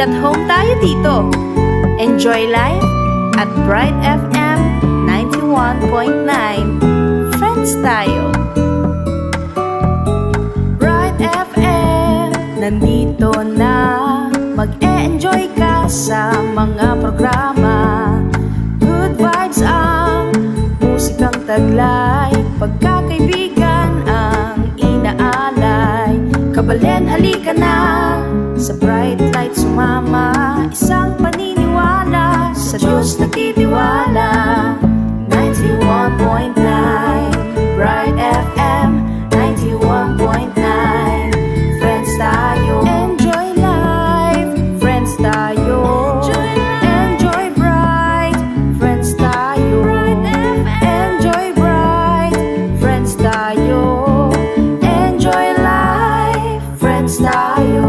at home tayo dito. Enjoy life at Bright FM 91.9. Friends tayo. Bright FM, nandito na. Mag-e-enjoy ka sa mga programa. Good vibes ang musikang taglay. Pagkakaibigan ang inaalay. Kabalen, halika na sa Bright Light sumama. Isang paniniwala sa Diyos nagtitiwala. 91.9 Bright FM 91.9. Friends tayo. Enjoy life. Friends tayo. Enjoy bright. Friends tayo. Enjoy bright. Friends tayo. Enjoy life. Friends tayo.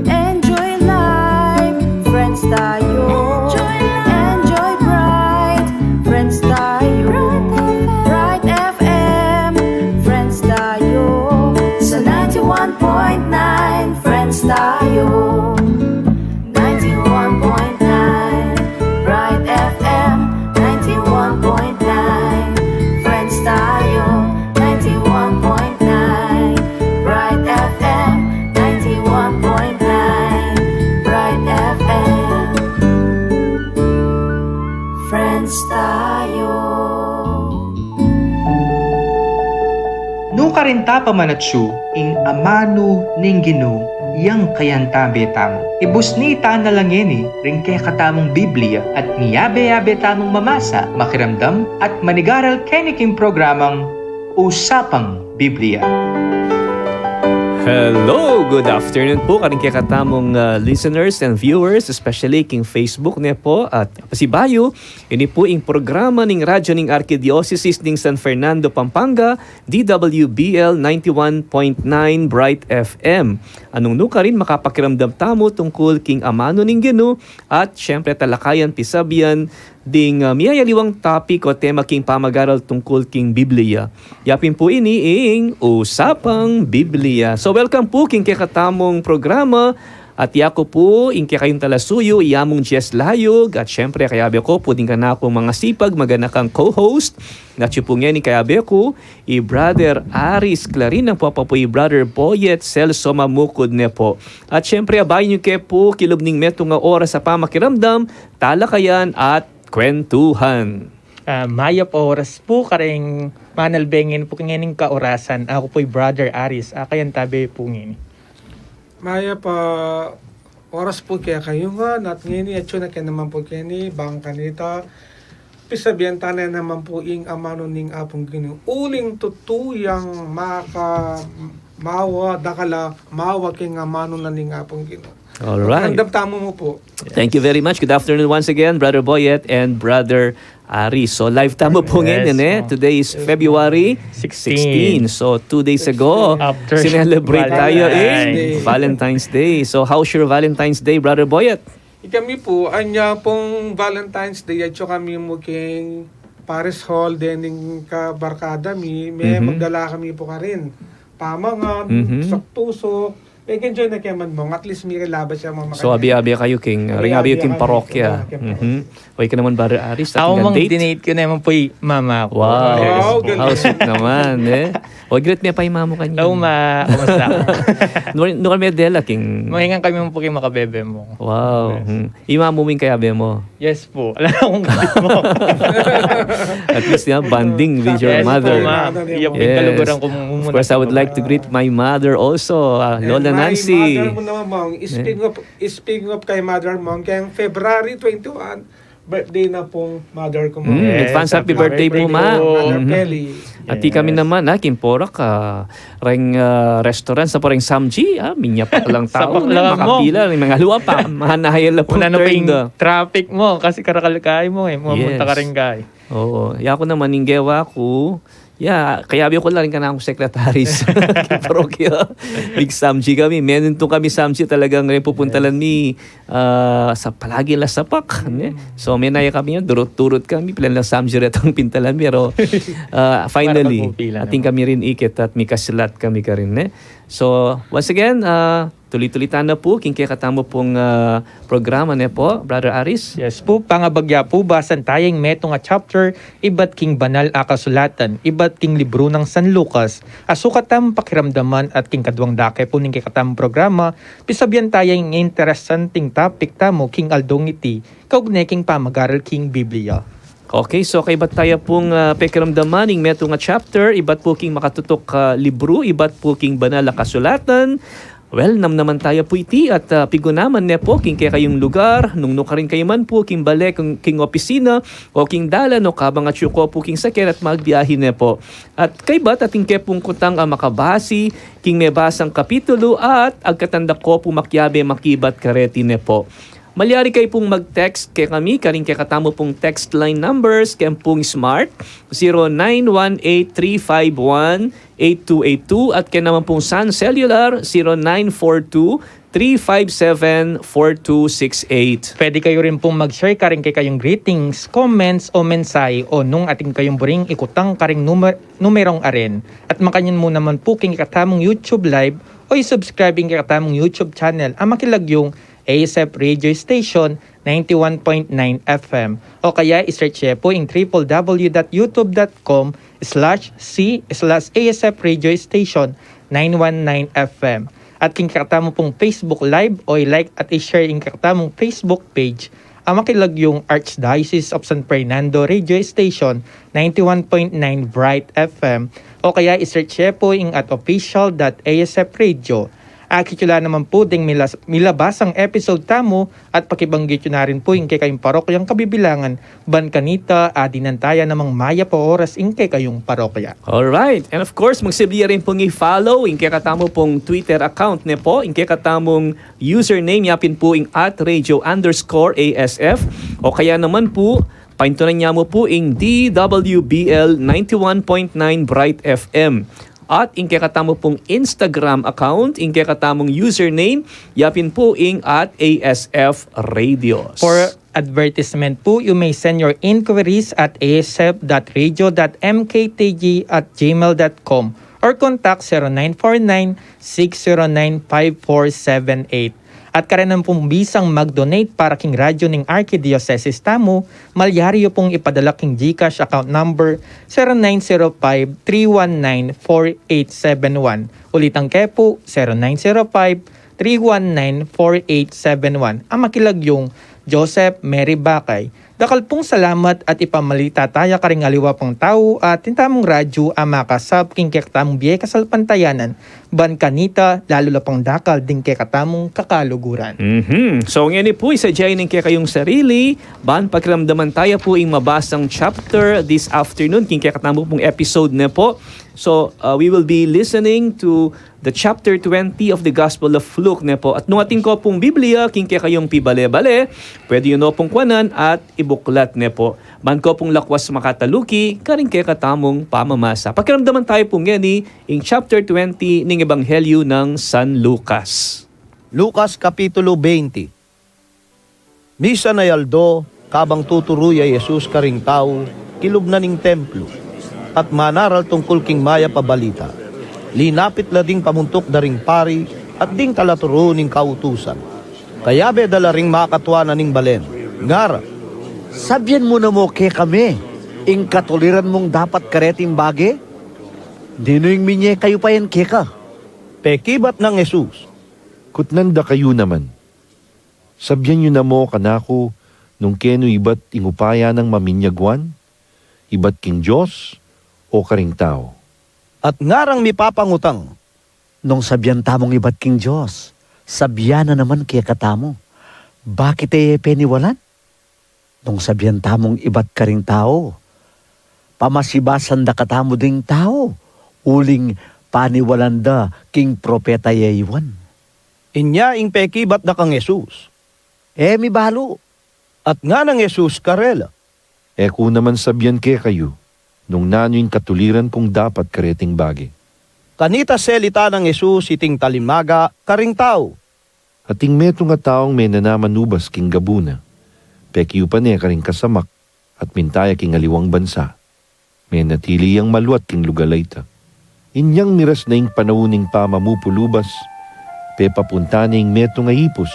Enjoy life. Friends tayo. Enjoy bright. Friends tayo. Bright FM. Friends tayo. Sa 91.9 Friends tayo. 91.9 Bright FM 91.9 Friends tayo. 91.9 Bright FM 91.9 Bright FM Friends tayo. No karinta pamanatsu ing amano ning Ginoo yang kayanta betamo. Ibus ni na langeni ring kaya katamong Biblia at niyabe-yabe tamong mamasa, makiramdam at manigaral keniking programang Usapang Biblia. Hello! Good afternoon po kaning katamong listeners and viewers, especially king Facebook niya po at pasibayo. Ini po ing programa ning radyo ning Arkidiocese ning San Fernando, Pampanga, DWBL 91.9 Bright FM. Anong nuka rin makapakiramdam tamo tungkol king amano ning Ginoo at syempre talakayan pisabian ding miyayaliwang topic o tema king pamagaral tungkol king Biblia. Yapin po ini ing Usapang Biblia. So welcome po king kakatamong programa at yako po ing kayong talasuyo iyamong Jess Layog at syempre kayabi ko po din ka na akong mga sipag maganakang co-host na po nga ni kayabi ko i-brother Aris Clarin ang po i-brother Boyet Celso Mamukod ne po. At syempre abay nyo kaya po kilubning meto nga oras sa pamakiramdam, talakayan at kwentuhan. Mayap oras po karing manalbengin po kangining kaorasan. Ako po'y Brother Aris. Kayan tabi po ngini. Mayap oras po kaya kayo nga. Nat ngini at yun na kaya naman po kaya ni bang kanita. Pisabihan tanan naman po ing amano ning apong Ginoo. Uling tutuyang mawa dakala mawa king amano na ning apong Ginoo. Alright. Handap tamo mo po. Thank you very much. Good afternoon once again, Brother Boyet and Brother Aris. So live tamo po ngayon eh. Today is February 16. So 2 days ago, After sinelebrate tayo Valentine's Day. Valentine's Day. So how's your Valentine's Day, Brother Boyet? Kami po, anya pong Valentine's Day at syo kami mo king Paris Hall, dening ka barkada may magdala kami po ka rin. Pamangan, tusok-tusok. Enjoy na kaman mo. At least may labas siya mga So abi-abi kayo king, ring-abi king parokya. Huwag ka naman, Brother Aris. Ako mang date. dinate ko naman po'y mama ko. Wow, Yes. how sweet naman eh. Huwag great niya pa yung mamo kanya. Kumusta? Nung kami dela king... Mahingan kami mo po kayo makabebe mo. Wow. Imamuming kaya be mo. Yes po. Alam akong kapit mo. At least bonding with your Yes mother. po, ma'am. Iyak po yung Yes. kaluguran ko muna. Of course, I would like to greet my mother also, Lola Nancy. Mother mo naman, Mong. Speaking of kay Mother Mong, kaya February 21, birthday na pong mother ko, Mong. Advance happy birthday po, ma. Mother Mhm. Kelly. At di kami naman, Kimporak, ring restaurant sa poreng Samji, minya pa lang tao, Sapak lang mo. makapila, ring mga luwa pa, mahanayan lang po Una na pa yung turn. traffic mo kasi karakalakay mo eh. Mamunta ka rin kay. Oo. Yako naman, ninggewa ko, kaya ko lang rin ka na akong sekretaris. Parokya. Big Samji kami. Meron to kami Samji talagang rin pupuntalan ni sa palagi la sapak. So may naya kami yun. Durot-turot kami. Pilan lang Samji rin ang pintalan. Pero finally, Para ating kami rin ikit at may kasilat kami ka rin. So once again, tuloy-tulitan na po, king kaya katamo pong programa na po, Brother Aris. Yes po, pangabagya po basan tayong meto nga chapter, iba't king banal a kasulatan, iba't king libro ng San Lucas, asukat tamang pakiramdaman at king kadwang dake po ning kikatamang programa, pisabyan tayong interesanting topic tamo king aldongiti, kaugnay king pamagaral king Biblia. Okay, so kaibat tayo pong pakiramdaman ng meto nga chapter, iba't po king makatutok libro, iba't po king banal a kasulatan. Well, naman tayo po iti at pigunaman ne po king kaya kayong lugar, nung ka rin kayo man po king bale, king opisina, o king dala, no kabang at yuko po king sakyan at magbiyahin ne po. At kay bat ating kepong kutang makabasi, king may basang kapitulo at agkatanda ko po makyabe makibat kareti ne po. Malyari kayo pong mag-text kay kami, karing kay katamo pong text line numbers, kaya pong smart, 0918-351-8282 at kaya naman pong Sun Cellular, 0942-357-4268. Pwede kayo rin pong mag-share karing kay kayong greetings, comments o mensahe o nung ating kayong buring ikutang karing numerong aren. At makanyan mo naman po king katamong YouTube live o i-subscribing kay katamong YouTube channel ang makilagyong ASF Radio Station 91.9 FM o kaya isearch po yung www.youtube.com/c/ASF Radio Station 919 FM at king kakatamo pong Facebook Live o i-like at i-share yung kakatamong Facebook page ang makilagyong Archdiocese of San Fernando Radio Station 91.9 Bright FM o kaya isearch po yung at official.asf radio. Akitula naman po ding milabas ang episode tamo at pakibanggit yun na rin po yung kay kayong parokyang kabibilangan ban kanita adinantaya namang maya po oras in kay kayong parokya. Alright, and of course magsibliya rin pong i-follow yung kay katamo pong Twitter account ne po, yung kay katamong username yapin po yung @radio_ASF o kaya naman po paintunan niya mo po yung DWBL 91.9 Bright FM. At inke katamo pong Instagram account, inke katamong username, yapin po ing @ASF Radios. For advertisement po, you may send your inquiries at asf.radio.mktg@gmail.com or contact 0949-609-5478. At karenan pong bisang mag-donate para king radyo ng Archdiocese tamo, malyaryo pong ipadala king GCash account number 0905-319-4871. Ulitang kepo 0905-319-4871. Ang makilagyong Joseph Mary Bakay. Dakal pong salamat at ipamalita tayo karing aliwa pang tao at tintamong radyo ang makasab king kekatamong biye kasalpantayanan ban kanita lalo la pang dakal ding kekatamong kakaluguran. So ngayon po isadyain ng kaya kayong sarili ban pakiramdaman tayo po ing mabasang chapter this afternoon king kekatamong pong episode na po. So we will be listening to the chapter 20 of the Gospel of Luke na po. At nung ating ko pong Biblia, king kaya kayong pibale-bale, pwede yun pong kwanan at ibuklat na po. Man ko pong lakwas makataluki, karing kaya katamong pamamasa. Pakiramdaman tayo pong yan in chapter 20 ng Ebanghelyo ng San Lucas. Lucas Kapitulo 20. Misa na yaldo, kabang tuturuya Jesus karing tao, kilubna ning templo, at manaral tungkol king maya pabalita. Linapit la ding pamuntok daring pari, at ding talaturo ning kautusan. Kaya be dala ring makatwa na ning balen. Ngara, Sabyan mo na mo ke kami, ing katuliran mong dapat kareting bagi? Dino yung minye kayo pa yan ke ka? pekibat ng Jesus. Kutnanda kayo naman. Sabyan nyo na mo kanako, nung keno iba't ingupaya ng maminyagwan, iba't king Diyos, o karing tao. At ngarang mipapangutang, Nung sabyan tamong iba't king Diyos, sabyan na naman kaya katamo. Bakit peniwalan? Nung sabyan tamong iba't karing tao, pamasibasan da katamo ding tao, uling paniwalan da king propeta yaywan. inya ing pekibat na kang Jesus. Mi balo. At nga ng Jesus karela. Kung naman sabyan ke kayo, nung nano'y katuliran kong dapat kareting bagi. Kanita selita ng Jesus iting talimaga karing tao. Ating meto nga taong may nanamanubas king gabuna. Pekiyo pa niya karing kasamak at mintaya king aliwang bansa. May natili yang maluat king lugalayta. Inyang miras na ing panawuning pamamupulubas, Pe papunta ning meto nga ipos,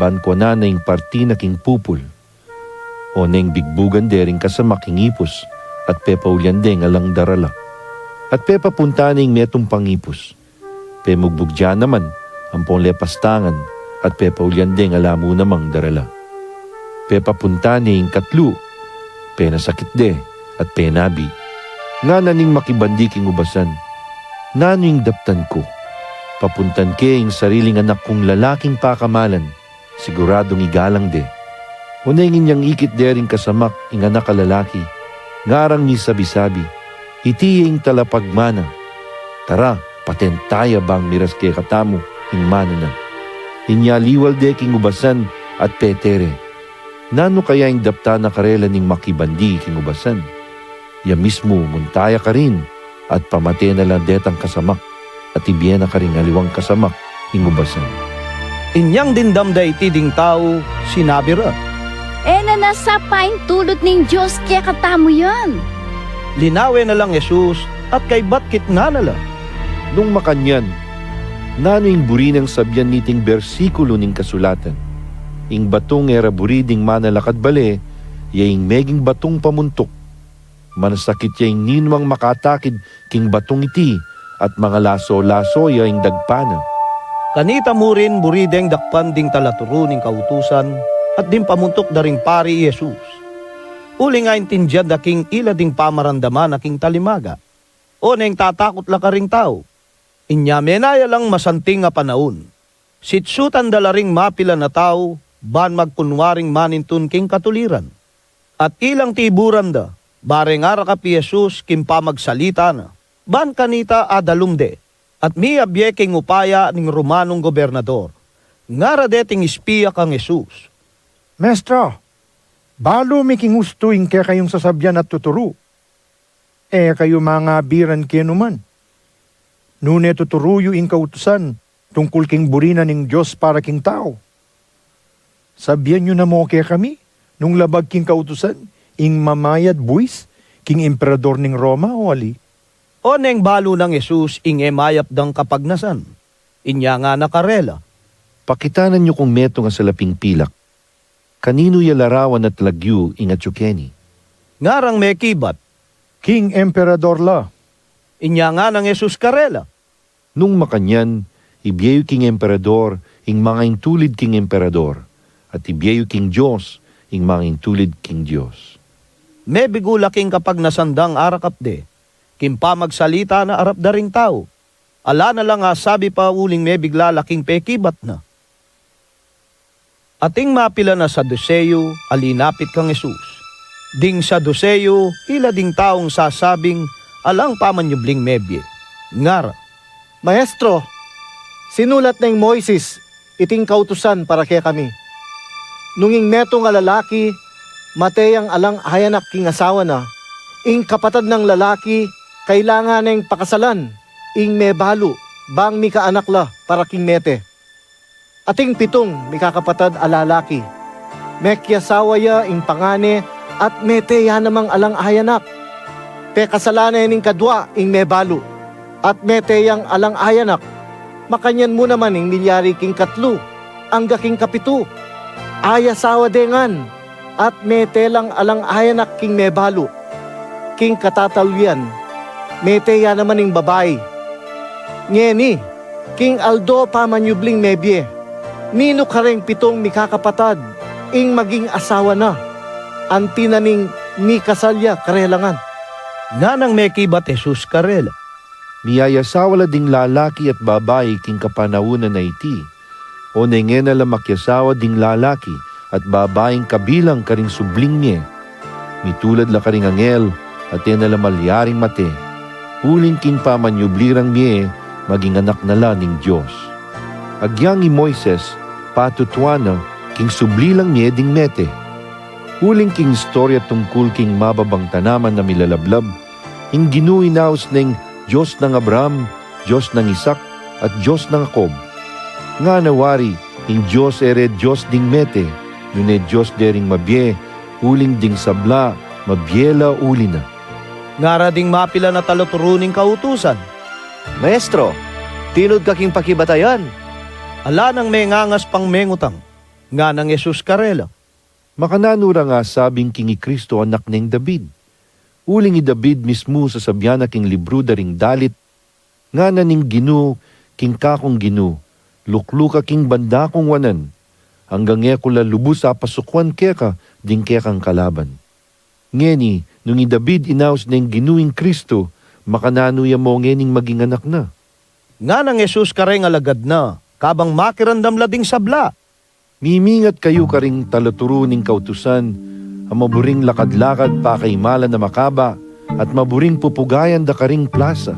ban ko na ing parti na king pupul. O neng bigbugan dering kasama king ipos, at pe paulyan deng alang darala. At pe papunta ning metong pangipos. Pe mugbugja naman, ang pong lepastangan, at pe paulyan deng alamu namang darala. Pe papunta ning katlu, pe nasakit de, at pe nabi. Nga naning makibandi king ubasan, naning daptan ko. Papuntan ke ing sariling anak kong lalaking pakamalan, siguradong igalang de. Unengin niyang ikit dering kasamak ing anak kalalaki, ngarang ni sabi-sabi, iti ing talapagmana. Tara, patentaya bang miras ke katamo ing mana na. Inyaliwal de king ubasan at petere. Nano kaya ing dapta na karela ning makibandi king ubasan? Ya mismo muntaya ka rin at pamate na lang detang kasamak at ibiyan na ka rin aliwang kasamak ing ubasan. Inyang dindamda iti ding tao, sinabi ra. Na nasa paing tulot ning Diyos kaya katamo yan. Linawe na lang Jesus at kay batkit nga nala. Nung makanyan, nano ing buri ng sabyan niting bersikulo ning kasulatan. Ing batong era buri ding manalakad bale, yaing meging batong pamuntok. Manasakit yaing ninumang makatakid king batong iti at mga laso-laso yaing dagpana. Kanita mo rin burideng dakpan ding talaturo ning kautusan at din pamuntok da ring pari Jesus. Uli nga intindihan da king ila ding pamarandaman na king talimaga. O neng tatakot la ka ring tao. Inya menaya lang masanting nga panahon. Sitsutan dala ring mapila na tao, ban magkunwaring manintun king katuliran. At ilang tiburan da, bareng ara ka pi Jesus kim pamagsalita na. Ban kanita adalumde, at miyabye king upaya ning Romanong gobernador. Ngara deting espiya kang Jesus. Maestro, balo miking gustuin kaya kayong sasabyan at tuturo. Kayo mga biran kinuman. Nune tuturuyo ing kautusan tungkol king burina ning Diyos para king tao. Sabyan nyo na mo kaya kami nung labag king kautusan ing mamayad buwis king emperador ning Roma o ali. O neng balo ng Jesus ing emayap dang kapagnasan. Inya nga nakarela. Pakitanan nyo kung meto nga salaping pilak. Kanino yalarawan at lagyu ing atsukeni? Ngarang may kibat. King emperador la. Inya nga ng Jesus karela. Nung makanyan, ibyeyo king emperador ing mga intulid king emperador at ibyeyo king Diyos ing mga intulid king Diyos. May bigula king kapag nasandang arakap de. Kimpa magsalita na arap da ring tao. Ala na lang nga sabi pa uling may bigla laking pekibat na. Ating mapila na sa Saduceo, alinapit kang Jesus. Ding sa Saduceo, ila ding taong sasabing, alang pamanyubling mebye. Ngara. Maestro, sinulat na yung Moises, iting kautusan para kaya kami. Nunging meto nga lalaki, mateyang alang hayanak king asawa na, ing kapatad ng lalaki, kailangan ng pakasalan, ing mebalo, bang mika anak la para king mete. Ating pitong mikakapatad alalaki. Mekyasawa ya ing pangane at mete ya namang alang ayanak. Pe kasalanan ing kadwa ing mebalo. At mete yang alang ayanak. Makanyan mo naman ing milyari king katlo. Ang gaking kapito. Ayasawa dengan. At mete lang alang ayanak king mebalo. King katatalwian. Mete ya naman ing babae. Ngeni, king Aldo pamanyubling mebye. Nino kareng pitong mikakapatad, ing maging asawa na. Antinaning mikasalya karelangan. Nanang may kibat Jesus karela. Miyayasawala ding lalaki at babae king kapanawunan na iti. O nengena la makyasawa ding lalaki at babaeng kabilang karing subling niya. Mitulad la karing angel at na la malyaring mate. Uling king pamanyublirang niya maging anak na la ning Diyos. Agyang ni Moises, patutuana, king sublilang niya ding mete. Huling king istorya tungkol king mababang tanaman na milalablab, ing ginuinaos ng Diyos ng Abraham, Diyos ng Isaac, at Diyos ng Jacob. Nga nawari, ing Diyos ere Diyos ding mete, yun e Diyos dering mabye, huling ding sabla, mabyela uli na. Ngara ding mapila na taloturuning kautusan. Maestro, tinod ka king pakibatayan. Ala nang mengangas pang mengutang, nga nang Jesus karela. Makananura nga sabing King Kristo anak ng David. Uling i David mismo sa sabyan king libro daring dalit, nga naning Ginu, king kakong Ginu, lukluka king banda kong wanan, hanggang ekula lubos sa pasukwan keka, ding kekang kalaban. Ngeni, nung i David inaus ng Ginuing Kristo, makananuya mo ngening maging anak na. Nga nang Jesus kareng alagad na, kabang makirandam lading sabla. Mimingat kayo karing talaturo ning kautusan, ang maburing lakad-lakad pa kay mala na makaba, at maburing pupugayan da karing plaza.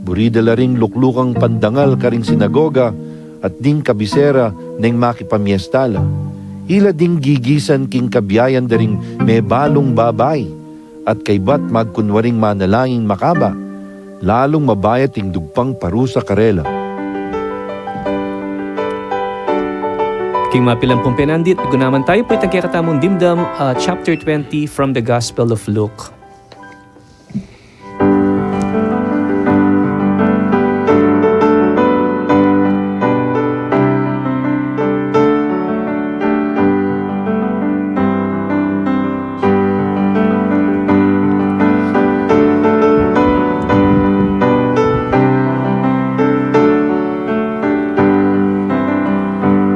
Buridala ring luklukang pandangal karing sinagoga, at ding kabisera neng makipamiestala. Ila ding gigisan king kabiyayan da ring may balong babay, at kay bat magkunwaring manalangin makaba, lalong mabayat ting dugpang parusa karela. King mapilang pong penandit, gunaman tayo po itang kakatamong dimdam, chapter 20 from the Gospel of Luke.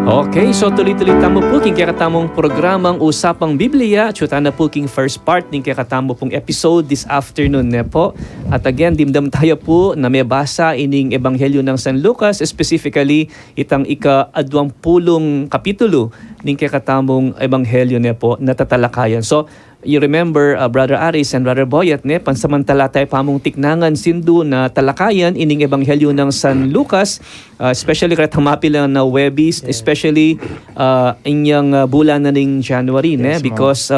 Okay, so tuloy-tuloy tamo po king kakatamong programang Usapang Biblia. Chuta na po king first part ng kakatamo pong episode this afternoon na po. At again, dimdam tayo po na may basa ining Ebanghelyo ng San Lucas, specifically itang ika-20 kapitulo ng kakatamong Ebanghelyo na po na tatalakayan. So, you remember, Brother Aris and Brother Boyet, pansamantala tayo pamong tiknangan sindu na talakayan ining Ebanghelyo ng San Lucas, especially karat hamapilang na Webis, especially inyang bulan na ning January, because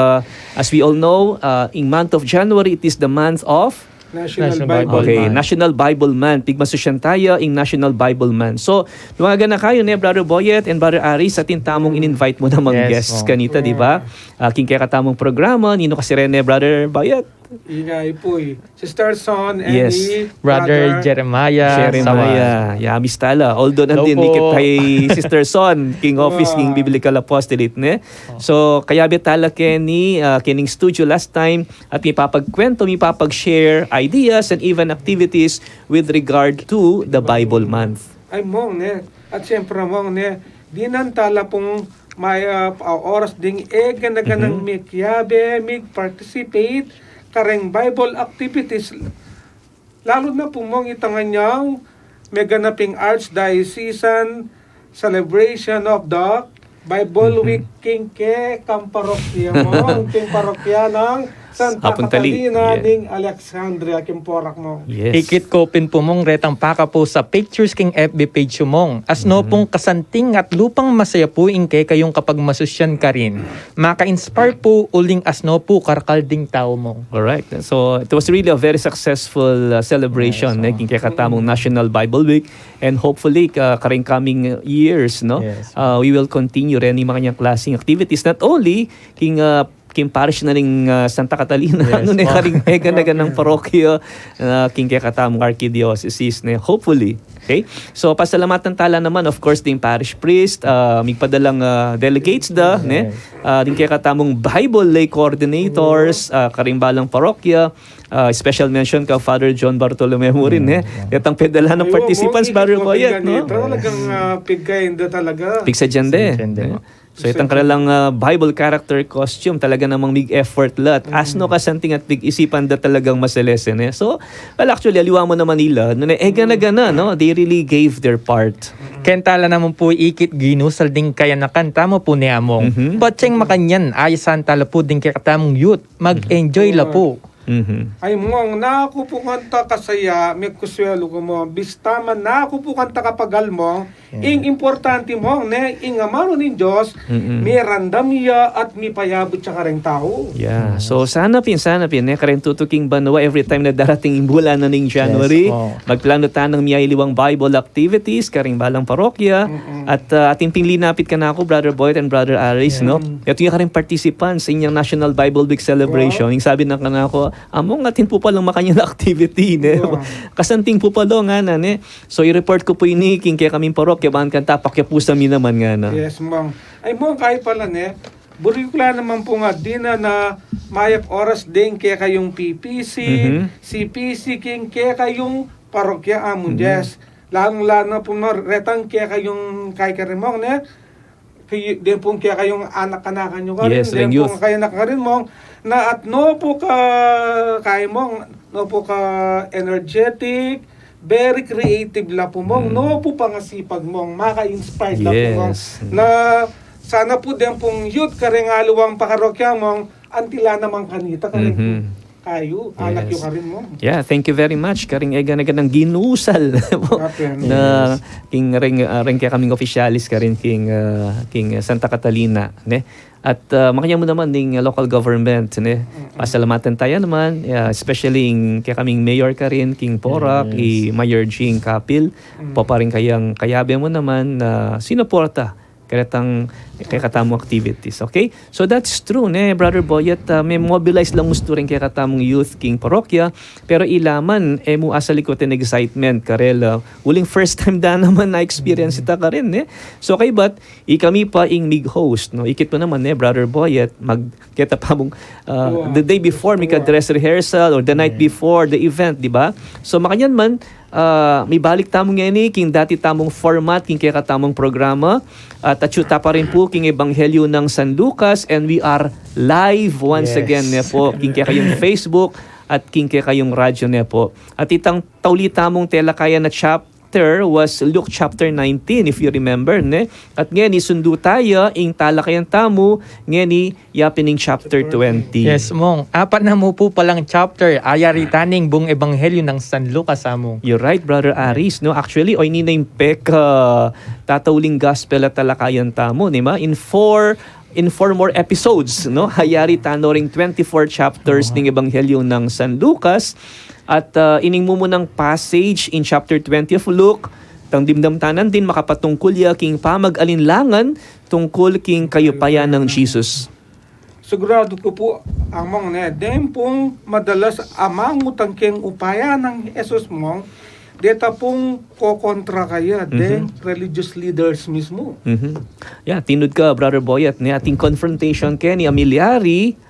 as we all know, in month of January, it is the month of National Bible Okay, Month. National Bible Month. Pigmasusyan tayo in National Bible Month. So, tumaga na kayo Brother Boyet and Brother Aris, sa tintamong in-invite mo namang guests kanita, di ba? King kaya katamong programa, nino kasi rin Brother Boyet. Ingay po Sister Son and Yes. Brother Jeremiah. Jeremiah, yamis tala. Although Hello nandun po. dikit kay Sister Son, King Office, King Biblical Apostolate, So, kaya bitala Kenny, kining studio last time, at may papagkwento, may papag-share ideas and even activities with regard to the Bible Month. Ay mong at siyempre mong di nantala pong may oras ding ganaganang may kiyabe, may participate kareng Bible activities, lalo na po mong itanganyang may ganaping Archdiocesan celebration of the Bible Week king ke kamparokya mo, king parokya ng Santa Apuntali. Catalina Yeah. ning Alexandria kimporak mo. Yes. Ikit kopin po mong retang paka po sa Pictures King FB page mong. Asno pong kasanting at lupang masaya po ingke kayong kapag masusyan ka rin. Maka-inspire po uling asno po karkalding tao mong. Alright. So, it was really a very successful celebration king kakatamong National Bible Week, and hopefully karing coming years Yes. we will continue rin yung mga kanyang klaseng activities, not only king parish na ring Santa Catalina, Yes. karing mega ng parokya king kakatamong archdiocese hopefully. Okay? So, pasalamatan tala naman, of course, din parish priest, may padalang delegates din kaya katamong Bible lay coordinators, karimbalang parokya, special mention ka Father John Bartolomeo mo rin, Yatang pedala ng participants, Brother Boyet, no? Talagang pigkainda talaga. Pig sa dyan So, itang kanilang Bible character costume, talaga namang big effort lot. Asno kasanting at big isipan da talagang maselesen. So, well, actually, aliwa mo naman nila, gana-gana, no? They really gave their part. Kentala naman po ikit ginusal ding kaya nakanta mo po ni among. Batseng makanyan ayasan tala po ding kaya katamong youth. Mag-enjoy la po. Ay mong naku po kanta kasaya, may kuswelo ko mo, bistaman naku po kanta kapagal mo, ing importante mo, ing amaro ng Diyos, may randam iya at may payabot siya kareng tao. Yeah. So, sana pin, karen tutuking banwa every time na darating yung bulan na ning January. Yes. Magplano ta ng miyayliwang Bible activities, karing balang parokya, at ating pinlinapit ka na ako, Brother Boyd and Brother Aris, no? Ito yung karing participants sa inyong National Bible Week celebration. Yung sabi na ka na ako, among atin po palang makanya na activity. Ne? Oo. Kasanting po palo nga na. Ne? So i-report ko po ini king kaya kaming parokya, bahan kanta, pakya po sa naman nga na. Yes, mong. Ay, mong, kahit pala, ne, burikula naman po nga, di na mayap oras din kaya kayong PPC, CPC, king kaya kayong parokya amon, yes. Lalong-lalo po na, retang kaya kayong kay karimong, ne, din po kaya kayong anak-anakan nyo ka rin, Yes, din ang po youth. kaya nakarin mong, na at no po ka, kaya mong, no po ka energetic, very creative la po mong, no po pangasipag mong, maka-inspired la po mong, Yes. na sana po din pong youth karingaluwang pakarokya mong, antila naman kanita, karing kayo, anak Yes. yung karin mo. Yeah, thank you very much. Karing ega na ganang ginusal Apen. na king ring kaya kaming officialis karing king Santa Catalina, ne. At makanya mo naman ding local government, ne. Pasalamatan tayo naman, especially kaya kaming mayor karin king Porac, Mayor Jing Kapil, pa rin kayang kayabe mo naman na sinuporta kaya katamong activities. Okay? So that's true, ne, Brother Boyet. May mobilize lang gusto rin kaya katamong youth king parokya. Pero ilaman, mo asalikot and excitement. Karel, uling first time da naman na experience ita ka rin, ne? So kay ba't, kami pa ing mig-host, no? Ikit mo naman, ne, Brother Boyet, kita pa mong, the day before, may ka-dress rehearsal or the night before the event, di ba? So makanyan man, may balik tamong yan king dati tamong format, king kaya katamong programa. At atyuta pa rin po king Ebanghelyo ng San Lucas, and we are live once again ne po, king kaya kayong Facebook at king kaya kayong radyo ne po. At itang tauli tamong telakaya na chapter was Luke chapter 19, if you remember, ne? At ngayon isundo tayo ing talakayan tamo ngayon yapining chapter 20. Yes, mong. Apat na mo po palang chapter, ayaritaning buong ebanghelyo ng San Lucas among. You're right, Brother Aris. No, actually, oy ni na impek tatauling gospel at talakayan tamo, di ba? In four more episodes, no? Hayari tano ring 24 chapters ng Ebanghelyo ng San Lucas. At ining mo munang passage in chapter 20 of Luke, tang dimdamtanan din makapatungkol ya king pamag-alinlangan tungkol king kayupayan ng Jesus. Sigurado ko po, among ne, din pong madalas amang utangking upaya ng Jesus mong, deta pong kokontra kaya, din religious leaders mismo. Yeah, tinud ka, Brother Boyet, ni ating confrontation kaya ni Amilyari,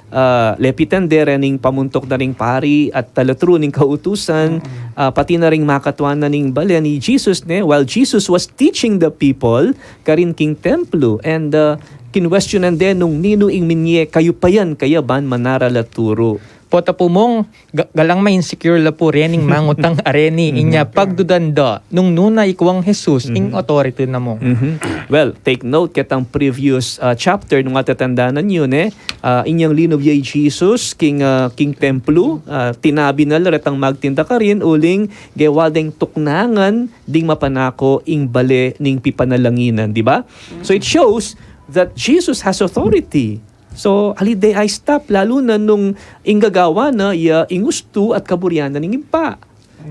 lepitan dere ning pamuntok na ring pari at talatro ning kautusan, pati na ring makatuan na ning balya ni Jesus, ne, while Jesus was teaching the people, karin king templo, and kinwestiyonan din nung nino ing minye, kayo pa yan, kaya ban manara laturo. Pota po mong galang may insecure la po rening mangutang areni inya pagdudanda nung nuna ikwang Jesus ing authority na mo. Well, take note ketang previous chapter nung atatandanan yun, inyang linobyay Jesus king templo, tinabi na laretang magtinda ka rin uling gewadeng tuknangan ding mapanako ing bale ning pipanalanginan, di ba? So it shows that Jesus has authority. So, haliday ay stop, lalo na nung inggagawa na ingusto at kaburyanan ng impa.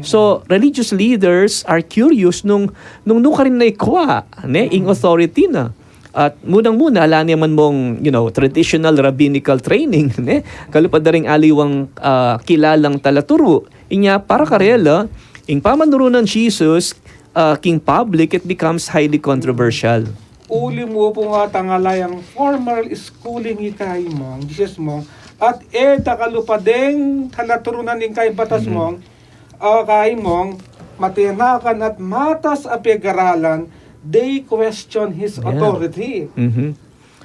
So, religious leaders are curious nung ka rin na ikwa, ing authority na. At munang-muna, ala naman mong, traditional rabbinical training, kalupad na ring aliwang kilalang talaturo. Inya, para karela, ing pamanuro ng Jesus, king public, it becomes highly controversial. Uli mo po nga tangalayang formal schooling ikay mong, Jesus mong, at takalupadeng talaturunan ng kay batas mong, kay mong, matinakan at matas apegaralan, they question his authority.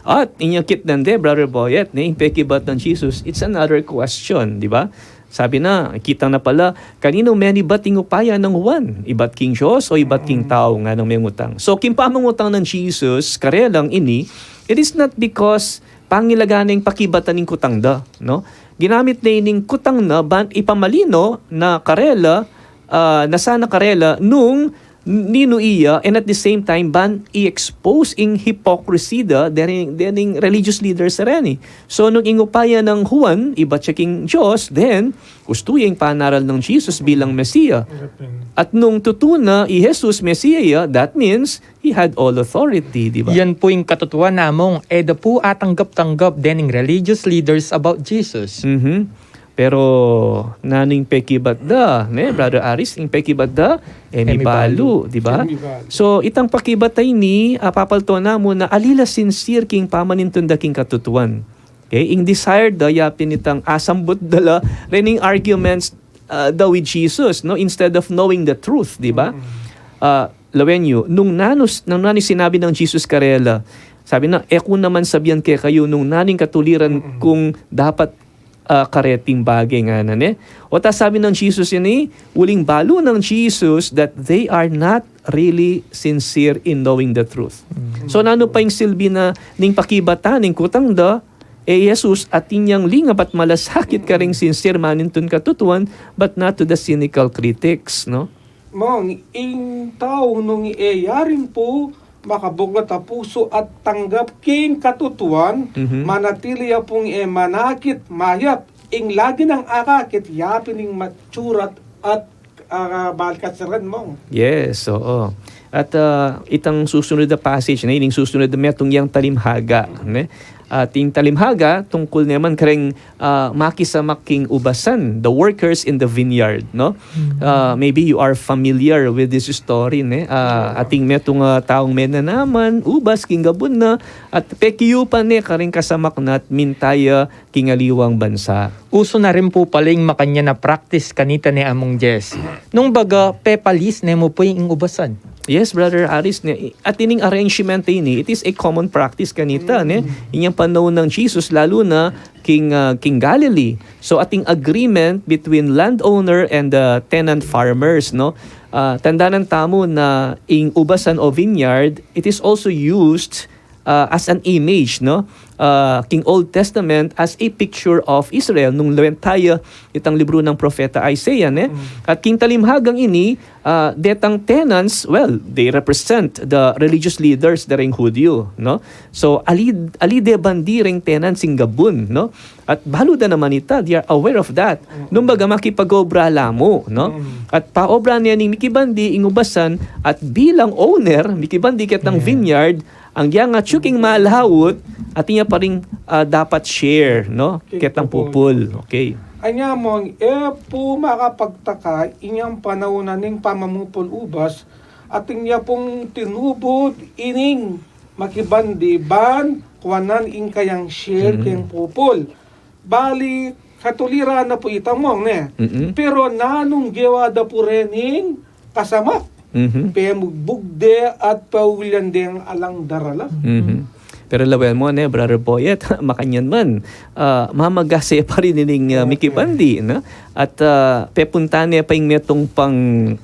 At inyakit nande, Brother Boyet, impekibat ng Jesus, it's another question, di ba? Sabi na, kita na pala, kanino many bating upaya ng Juan? Ibat king Diyos o ibat king tao nga ng mangutang? So, kimpamangutang ng Jesus, karelang ini, it is not because pangilaganeng pakibatan ng kutang da, no? Ginamit na ining kutang na, ipamalino na karela, nasana karela, nung nino iya, and at the same time ban i-expose ing hypocrisy da dening religious leaders reni. So nung ingupaya ng Juan iba checking Diyos, then gusto yung panaral ng Jesus bilang Mesiya. At nung tutuna i Jesus Mesiya, that means he had all authority, di ba? Yan po yung katutuan namong, da po atanggap-tanggap dening religious leaders about Jesus. Pero naning pekibadda, ne, Brother Aris, ing pekibadda, emibalu, di ba? Emibalu. So, itang pakibatay ni, papalto na mo na alila sincere king pamanintun da king katutuan. Okay? Ing desired da, yapin itang asambot dala, rening arguments daw with Jesus, no? Instead of knowing the truth, di ba? Lawenyo, nung nani sinabi ng Jesus karela, sabi na, kung naman sabihan kayo nung naning katuliran kung dapat kareting bagay nga na ne. O ta sabi ng Jesus yun uling balo ng Jesus that they are not really sincere in knowing the truth. So nano pa yung silbi na ning pakibata ning kutang da, Jesus at inyang lingap at malasakit ka ring sincere manintun katutuan but not to the cynical critics, no? Mong, ing tao nung yarin po, makabugat a puso at tanggap king katutuan, manatili pong manakit, mayap, ing lagi ng akakit, yapin ing matsurat at balkasiran mo. Yes, oo. At itang susunod na passage na ining susunod na metong yang talimhaga, ne? Ating talimhaga tungkol naman kareng makisamaking ubasan, the workers in the vineyard, no? Maybe you are familiar with this story, ne? Ating metong taong mena naman ubas king gabon na at pekiyo pa ne kareng kasamak na at mintaya kingaliwang bansa. Uso na rin po paling makanya na practice kanita ni among Jess. Nung baga pepalis ne mo po yung ubasan. Yes, Brother Aris, at ining arrangement ini, it is a common practice kanita, ne? Inyang panahon ng Jesus, lalo na King Galilee. So ating agreement between landowner and the tenant farmers, no? Tanda ng tamo na ing ubasan o vineyard, it is also used as an image, no? King Old Testament as a picture of Israel nung lawentaya itang libro ng propeta Isaiah, ne? At king talimhagang ini detang tenants, well, they represent the religious leaders daring Hudyo, no? So ali de bandiring tenants sing Gabon, no? At baluda naman ita, they are aware of that. Nung baga makipag-obra lamo, no? At paobra niya ning mikibandi ingubasan at bilang owner mikibandi ketang vineyard ang yang tsuking malahawot at niya pa rin dapat share, no? Ketang pupul. Okay. Anya mong, po makapagtaka, inyang panahon na ning pamamupol ubas, at inya pong tinubod, ining makibandi, ban, kuwanan ing kayang share, kayang pupul. Bali, katulira na po itang mong, ne? Pero nanong gewada po rening kasamak. Pemugbugde at paulian ding alang darala. Pero lawel mo, ne, Brother Boyet, makanyan man, mamagase pa rin nining mikibandi, no? At pepunta niya pa yung metong pang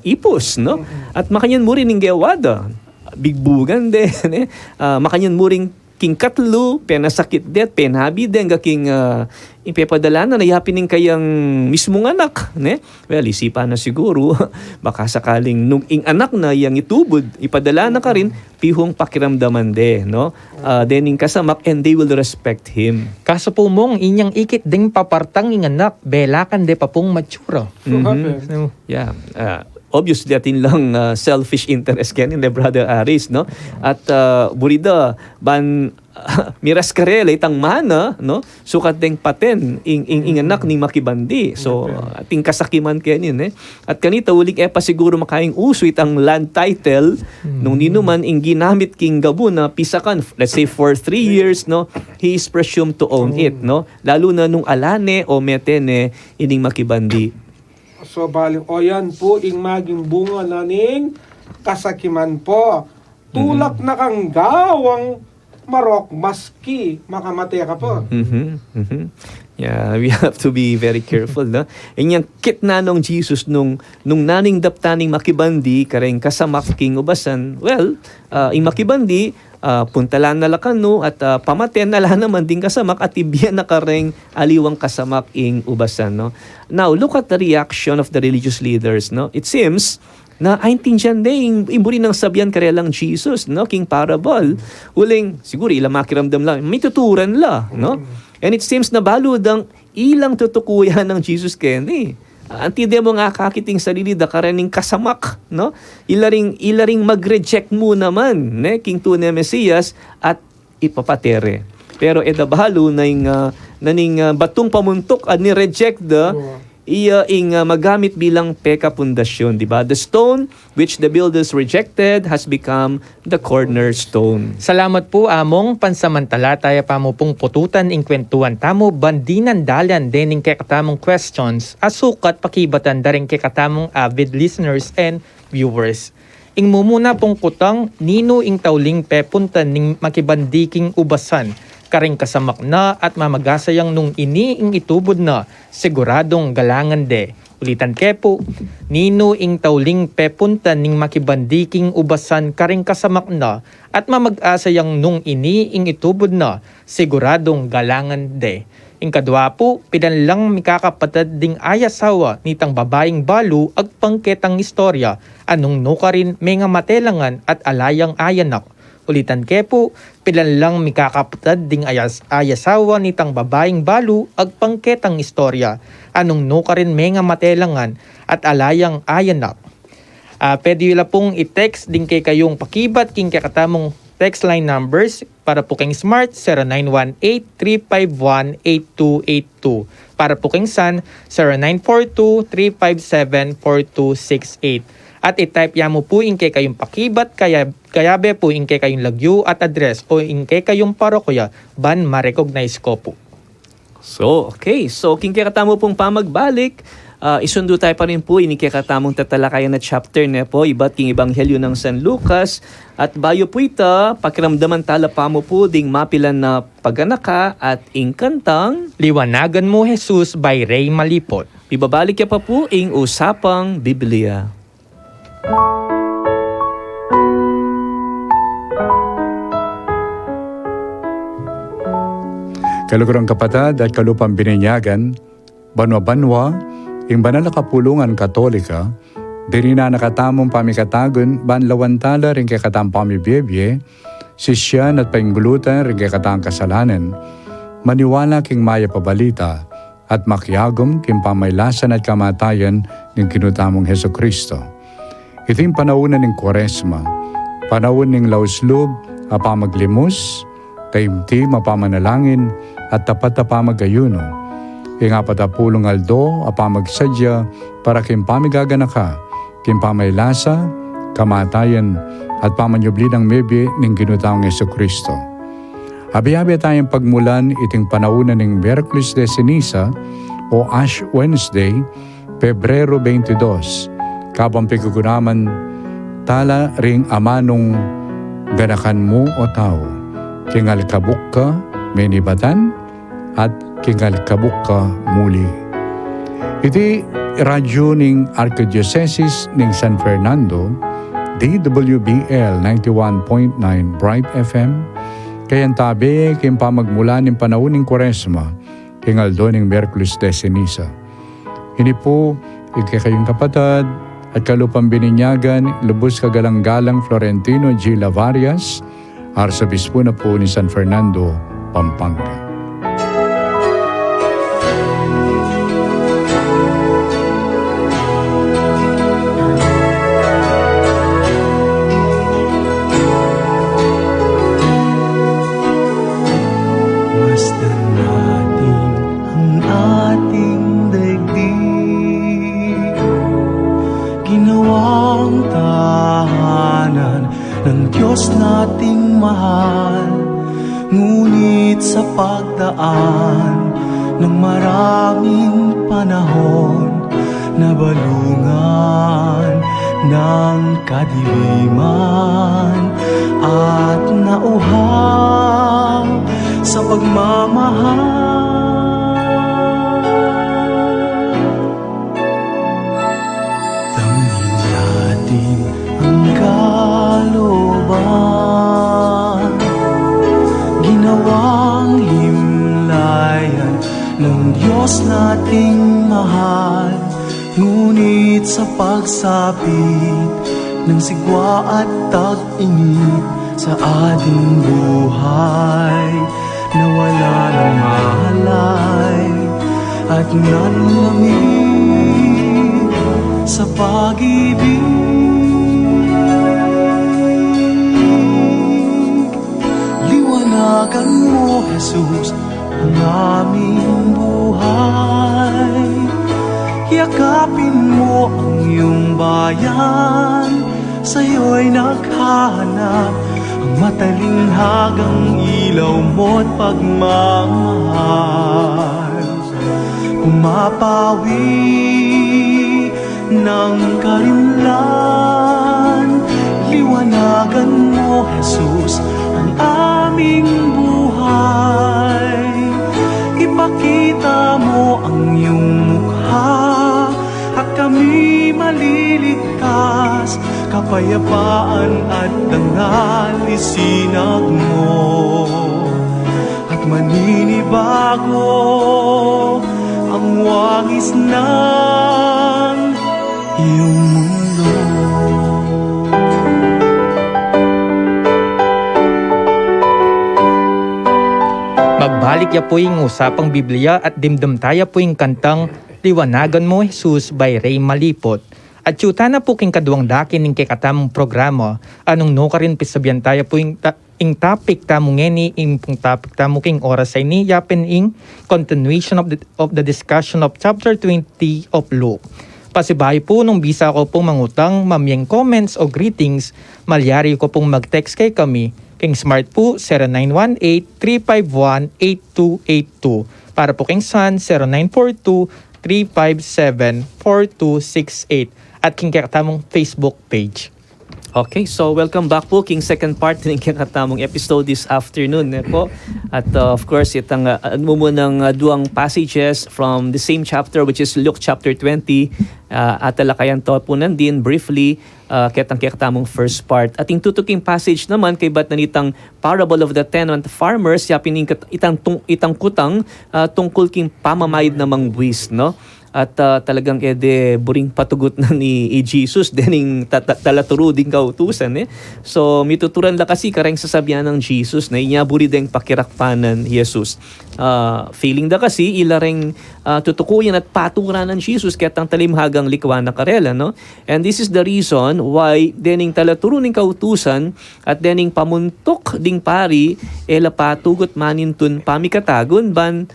ipos, no? At makanyan mo rin ng gewada, bigbugan din, ne? Makanyan mo rin king katlo, penasakit det, penhabi den, king ipepadala na yapinin kayang mismong anak, ne? Well, isipan na siguro, baka sakaling nung ing anak na yang itubod, ipadala na ka rin, pihong pakiramdaman de, no? Dening kasamak, and they will respect him. Kaso po mong inyang ikit ding papartang ing anak, belakan de pa pong matsura. Yeah. Obviously, atin lang selfish interest kanin ni Brother Aris, no? At burida, ban miras karela itang mana, no? Sukat deng paten ing anak ni makibandi. So, ating kasakiman kanin, eh? At kanita, uling pa siguro makaing uso itang land title, nung ninuman ing ginamit king Gabon na pisakan, let's say for 3 years, no? He is presumed to own it, no? Lalo na nung alane o metene ining makibandi. So bali, o yan po, ing maging bunga na ning kasakiman po. Tulak na kang gawang marok, maski makamatay ka po. Yeah, we have to be very careful, no? Inyang kit na nung Jesus nung naning daptaning makibandi, kareng kasamak king ubasan, well, ing makibandi, puntalan na lakan no at pamaten na lang naman din kasamak at ibiyan na kareng aliwang kasamak ing ubasan, no? Now look at the reaction of the religious leaders, no? It seems na aintindihan din imburi ng sabyan karelang Jesus, no? King parable uling siguro ilang makiramdam lang may tuturan la, no? And it seems na baludang ilang tutukuyan ng Jesus Kenny. Antide mo nga kakiting sarili da karening kasamak, no? Ilaring mag-reject mo naman, ne? King tunay Mesiyas at ipapatere. pero edabalo naning batong pamuntok ni reject magamit bilang peka pundasyon, di ba? The stone which the builders rejected has become the cornerstone. Salamat po among pansamantala tayo pa mo pong pututan ing kwentuhan tamo bandinan dalan dening kay katamong questions asukat pakibatan daring kay katamong avid listeners and viewers. Ing mumuna pong kutang nino ing tauling pepuntan ning makibandiking ubasan karing kasamak na at mamagasayang nung ing itubod na siguradong galangan de. Ulitan kepo, nino ing tauling pepuntan ning makibandiking ubasan karing kasamak na at mamag-asayang nung ing itubod na siguradong galangan de. Ing kadwa po, pinanlang mikakapatad ding ayasawa nitang babaeng balu ag pangketang istorya anong nukarin may nga matelangan at alayang ayanak. Ulitan kepo, pilanlang mikakapatad ding ayasawa nitang babaeng balu ag pangketang istorya anong nukarin may nga matelangan at alayang ayanak. Pwede yun pong i-text din kay kayong pakibat king kakatamong text line numbers para po kayong smart 0918-351-8282 para po kayong san 0942-357-4268 at i-type ya mo po in kay kayong pakibat kayabe po in kay kayong lagyo at address o in kay kayong parokya ban ma-recognize ko po. So, okay. So, king kakatamo pong pamagbalik, isundo tayo pa rin po inikikatamong tatalakayan na chapter na po, iba't king Ebanghelyo ng San Lucas. At bayo po ita, pakiramdaman tala pa mo po ding mapilan na paganaka at ingkantang Liwanagan mo Jesus by Ray Malipot. Ibabalik ya pa po ing Usapang Biblia. Kalugurang kapatid at kalupang bininyagan, banwa-banwa, ing banal na kapulungan katolika, diri na nakatamong pamikatagon, banlawantala rin kay katang pamibiyebye, sisyan at painggulutan rin kay katang kasalanan, maniwala king maya pabalita, at makyagom king pamaylasan at kamatayan ng kinutamong Heso Kristo. Iting panaunan ng Kwaresma, panahon ng lauslub, apamaglimos, taimti mapamanalangin, at tapat na pamagayuno. Ing apatapulong aldo, apamagsadya, para kimpamigaganaka, kimpamaylasa, kamatayan, at pamanyubli ng mebi ng ginutaong Yesu Kristo. Abi-abi tayong pagmulan iting panaunan ng Miyerkules de Ceniza o Ash Wednesday, Pebrero 22, kabang pigugunaman tala ring amanong ganakan mo o tao, kingal kabuk ka, menibatan, at kingal kabuk ka muli. Iti radyo ning Archdiocese ning San Fernando, DWBL 91.9 Bright FM, kayan tabi kayong pamagmula ng panahon ng Kwaresma, kingal do ning Miyerkules de Ceniza. Ini po, ikakayong kapatid, at kalupang bininyagan, lubos kagalang-galang Florentino G. Lavarias, Arsobispo na po ni San Fernando, Pampanga. Masdan natin ang ating daigdig, ginawang tahanan ng Diyos nating mahal. Ngunit sa pagdaan ng maraming panahon, nabalungan ng kadiliman at nauhaw sa pagmamahal. Damhin natin ang kalooban, ginawang himlayan ng Diyos nating mahal. Ngunit sa pagsapit ng sigwa at tag-init sa ating buhay, nawala ng mahalay at nanlamig sa pag-ibig. Liwanagan mo, Jesus, ang aming buhay. Yakapin mo ang iyong bayan, sa'yo'y naghahanap ang matalinghagang ilaw mo't pagmamahal. Pumapawi ng karimlan, liwanagan mo, Jesus, ang aming buhay. Ipakita mo ang iyong mukha at kami maliligtas. Kapayapaan at dangal isinag mo, at maninibago ang wangis ng iyong mundo. Magbalik ya po yung usapang Biblia at dimdum tayo po yung kantang Liwanagan Mo, Jesus by Ray Malipot. At yuta na po king kaduang dakin ng kikatamong programa, anong no ka rin pisabyan tayo po yung topic tamo ngeni, pong topic tamo king oras ay ni yapin continuation of the discussion of chapter 20 of Luke. Pasibahay po nung bisa ko pong mangutang, mamyang comments o greetings, malyari ko pong mag-text kay kami, king smart po 0918-351-8282, para po king son 0942-357-4268, at king kakatamong Facebook page. Okay, so welcome back po king second part ng kakatamong episode this afternoon po. At of course, itang munang duang passages from the same chapter, which is Luke chapter 20. At talakayan to po nandin briefly ketang kakatamong first part. At yung tutuking passage naman kay bat nanitang parable of the tenant farmers, yapin itang kutang tungkol king pamamayad namang buwis, no? At talagang buring patugot na ni Jesus dening talaturo ding kautusan So mituturan la kasi kareng sasabihan ng Jesus na inyaburi ding pakirakpanan Jesus. Feeling da kasi ilareng tutukuyan at paturan ng Jesus ketang talimhagang likwa na karela, no? And this is the reason why dening talaturo ning kautusan at dening pamuntok ding pari patugot manintun pamikatagon ban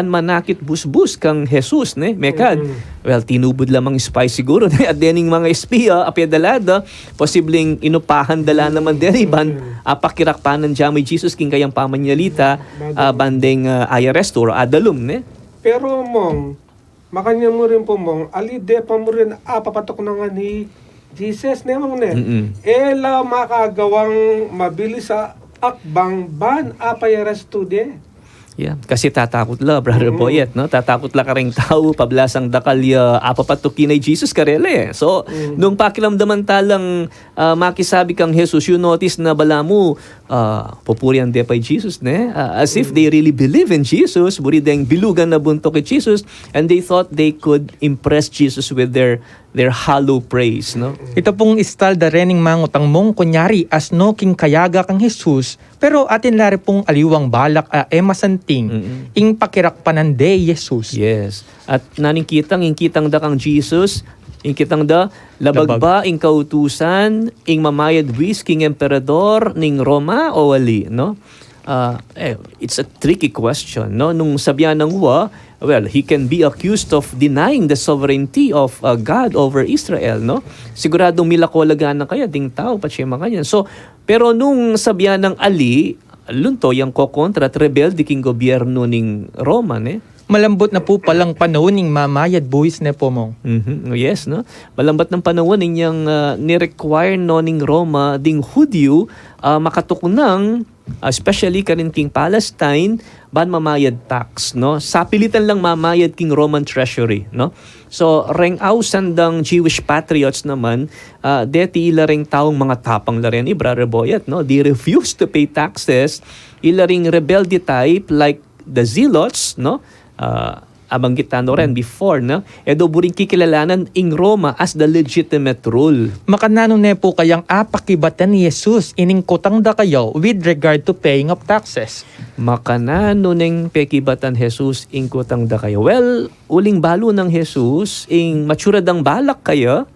manakit busbus kang Jesus mekad. Well, tinubod lamang spy siguro at dening mga espiya apyadalada posibleng inupahan dala naman deni ban pakirakpanan jami Jesus king kayang pamanyalita bandeng IRS or adalum Pero mong makanya mo rin po mong alide pa mo rin papatok na nga ni Jesus nemang ela makagawang mabilis sa akbang ban apayas today. Yeah, kasi tatakot la, Brother Boyet, no? Tatakot la ka ring tao, pablasang dakalya, apapatukin ay Jesus karele. So, nung pakilamdaman talang makisabi kang Jesus, you notice na bala mo, pupurian de pa Jesus, as if they really believe in Jesus, burideng bilugan na buntok kay Jesus, and they thought they could impress Jesus with their hollow praise, no? Ito pong istal da rening mangutang mong kunyari as no king kayaga kang Jesus, pero atin lari pong aliwang balak masanting ing pakirakpanan de Jesus. Yes. At naning kitang da kang Jesus, ing kitang da labagba ing kautusan ing mamayad wis king emperador ning Roma o wali, no? It's a tricky question, no? Nung sabihan ng well, he can be accused of denying the sovereignty of God over Israel, no? Siguradong milakolagan na kaya ding tao pa siya makanyan. So, pero nung sabihan ng Ali, lunto yang kokontra at rebelde king gobyerno ning Roma, Malambot na po palang panahon ng mamayad buwis na po mong. Yes, no? Malambot ng panahon ninyang ni-require no ning Roma ding Hudyo makatuknang especially kaninting Palestine ban mamayad tax, no? Sapilitan lang mamayad king Roman treasury, no? So rengaw sandang Jewish patriots naman deti ilaring taong mga tapang laren Brother Boyet, no? They refuse to pay taxes, ilaring rebelde type like the Zealots, no? Abanggit no rin before, no? Edo buring kikilalanan ing Roma as the legitimate rule. Makanano ne po kayang apakibatan ni Jesus ining kutang da kayo with regard to paying of taxes. Makanano neng pekibatan Jesus ing kutang da kayo. Well, uling balo ng Jesus ing matsuradang balak kayo,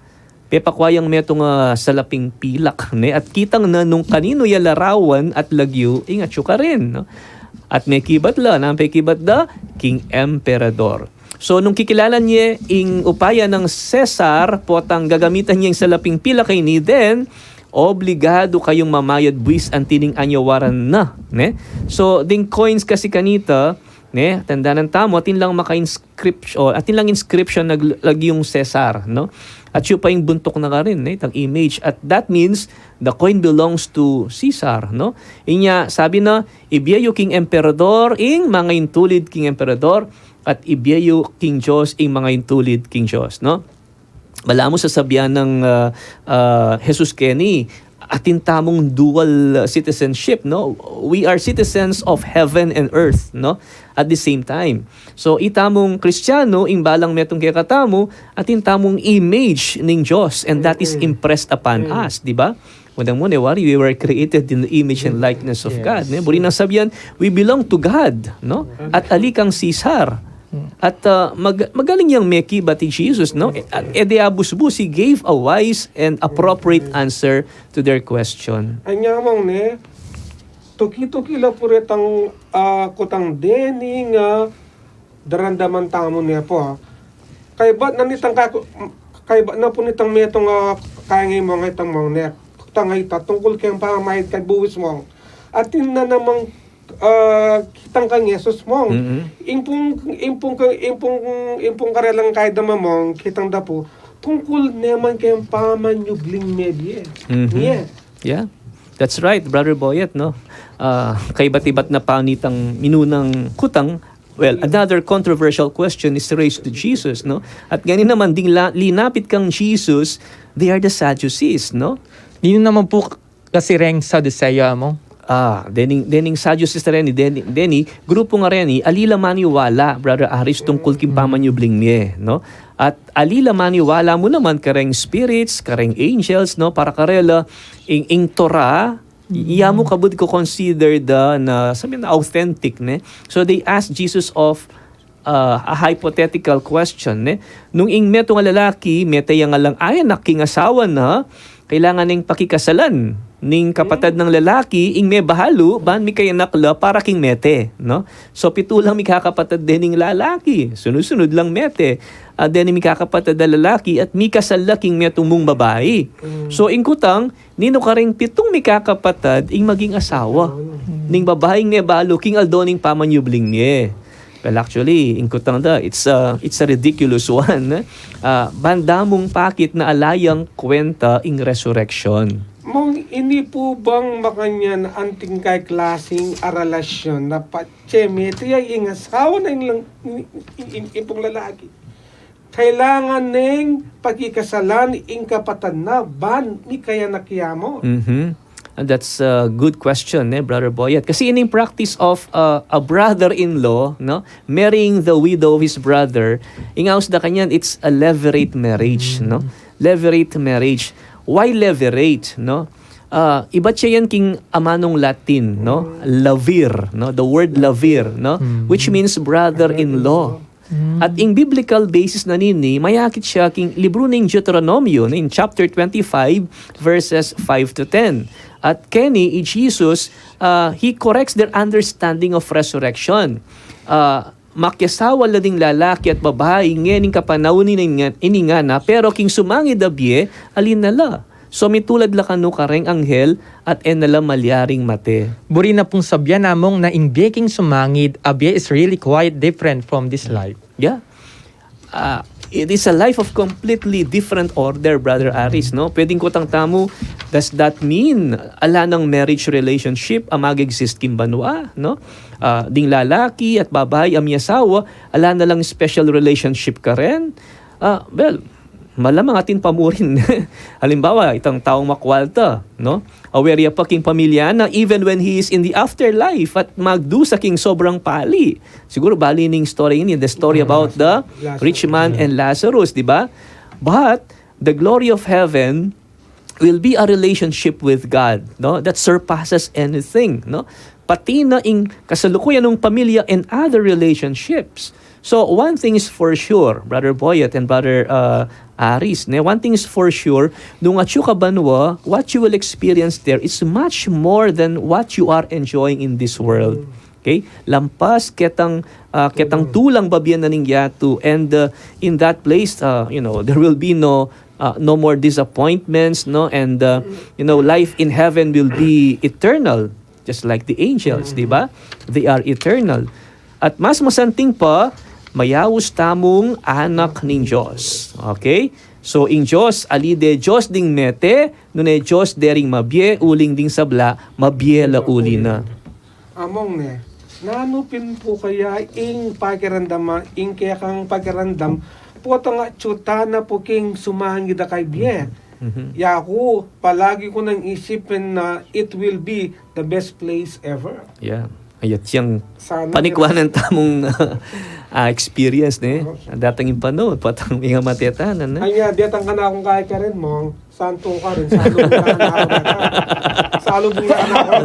pepakwayang metong salaping pilak, at kitang na nung kanino ya larawan at lagyo ing atsuka rin, no? At may kibat la, nampay kibat da, King Emperador. So, nung kikilala niya ing upaya ng Cesar, potang gagamitan niya yung salaping pila kay ni Den, obligado kayong mamayad buwis ang tining anyawaran na. Ne? So, ding coins kasi kanita, ne, tanda ng tamo, atin lang maka-inscription, atin lang inscription naglagi yung Cesar, no? At siya pa yung buntok na ka rin, tang image. At that means, the coin belongs to Caesar, no? Inya, sabi na, ibiyayo King Emperador, ing mga intulid King Emperador, at ibiyayo King Diyos, ing mga intulid King Diyos, no? Wala mo sasabihan ng Jesus Kenny, atin tamong dual citizenship, no? We are citizens of heaven and earth, no? At the same time. So itamong Kristiyano ing balang metong kay katamo atin tamong image ning Dios, and that is impressed upon us, di ba? Mudang mo we were created in the image and likeness of God. Ne? Buri na sabihan, we belong to God, no? At alikang Caesar. At magaling yung meki bati Jesus, no? De abusbus, he gave a wise and appropriate answer to their question. Anya mong ne, tuki-tuki la puretang kutang dening darandaman tamo niya po. Kay ba nanitang kay ba na po nitang metong kaya ngayon mga itang mga net. Tangay tungkol kayong pamahid kay buwis mo. Atin na namang kitang kang Yesus mong impong karelang kahit naman mong kitang dapo tungkol naman kayong pamanyubling medye. Yeah, that's right, Brother Boyet, no? Kay bat-ibat na panitang minunang kutang. Well, another controversial question is raised to Jesus, no? At ganin naman ding linapit kang Jesus, they are the Sadducees, no? Dino naman po kasi reng sa Desaya mo. Dening Sadducees rin ni grupo nga rin ni alila maniwala, Brother Aris, tungkol kimpamanyubling niya, no? At alila maniwala mo naman kareng spirits, kareng angels, no? Para karela ing Torah, iya mo kabud ko consider na sabi na authentic, ne? So they asked Jesus of a hypothetical question, ne? Nung ing meto nga lalaki, metay nga lang anak king asawa na, kailangan ning pakikasalan ning kapatid ng lalaki ing may bahalo ban mi kay nakla para king mete, no? So pitulang mi kakapatid din ning lalaki, sunod-sunod lang mete. Then mi kakapatid na lalaki at mi kasal king metumong babae. So ing kutang nino karing pitong mi kakapatid ing maging asawa ning babaeng may bahalo king aldoning pamanyubling niya. Well, actually, in Kutangda, it's a ridiculous one. Bandamong pakit na alayang kwenta in resurrection. Mong ini po bang makanyan anting kay klaseng aralasyon na patseme tiya yung asawa na ipong lalaki. Kailangan ng pagkikasalan ing kapatan na ban ni kaya nakiyamo. And that's a good question, Brother Boyet. Kasi in practice of a brother-in-law, no, marrying the widow of his brother, ingaus da kanyan, it's a levirate marriage, no? Levirate marriage. Why levirate, no? Iba siya yan king amanong Latin, no? Lavir, no? The word lavir, no? Which means brother-in-law. At in biblical basis na nini, mayakit siya king libro ng Deuteronomio in chapter 25 verses 5 to 10. At Kenny, Jesus, he corrects their understanding of resurrection. Makyasawa la ding lalaki at babae ngening kapanawon ininga na, pero king sumangid abye, alin nala. So mitulad la kanu kareng anghel at enala malyaring mate. Buri na pong sabya namong na in baking sumangid, abye is really quite different from this life. Yeah. It is a life of completely different order, Brother Aris, no? Pwedeng ko tamo, does that mean ala ng marriage relationship ang mag-exist kimbanwa, no? Ding lalaki at babae ang asawa, ala na lang special relationship ka rin? Well, malamang atin pamurin. Halimbawa, itang taong makwalta, no? Aware pa king pamilya na even when he is in the afterlife at magdu sa king sobrang pali. Siguro bali ning story ini, the story about the rich man and Lazarus, di ba? But the glory of heaven will be a relationship with God, no? That surpasses anything, no? Pati na ing kasalukuyan ng pamilya and other relationships. So one thing is for sure, Brother Boyet and Brother Aris, one thing is for sure, nung atyo ka banwa, what you will experience there is much more than what you are enjoying in this world. Okay? Lampas ketang tulang babian na ningyatu, and in that place, there will be no more disappointments, no, and life in heaven will be eternal, just like the angels, di ba? They are eternal. At mas masanting pa, mayawus tamong anak ning Diyos. Okay? So, in Diyos, alide Diyos ding mete, nune Diyos dering mabye, uling ding sabla, mabye la uli na. Among ne, nanupin po kaya ing pakiramdam, ing kaya kang pakiramdam, po nga tsuta na po king sumahangid na kay biye. Yaku, palagi ko nang isipin na it will be the best place ever. Yeah. Ayat siyang Sana panikwanan tamong experience ne. Datang panahon, patang nga matetanan na. Ay nga, ditang ka na akong kahit ka rin mo, santo ka rin, salubong ka na ako. Salubong ka na ako.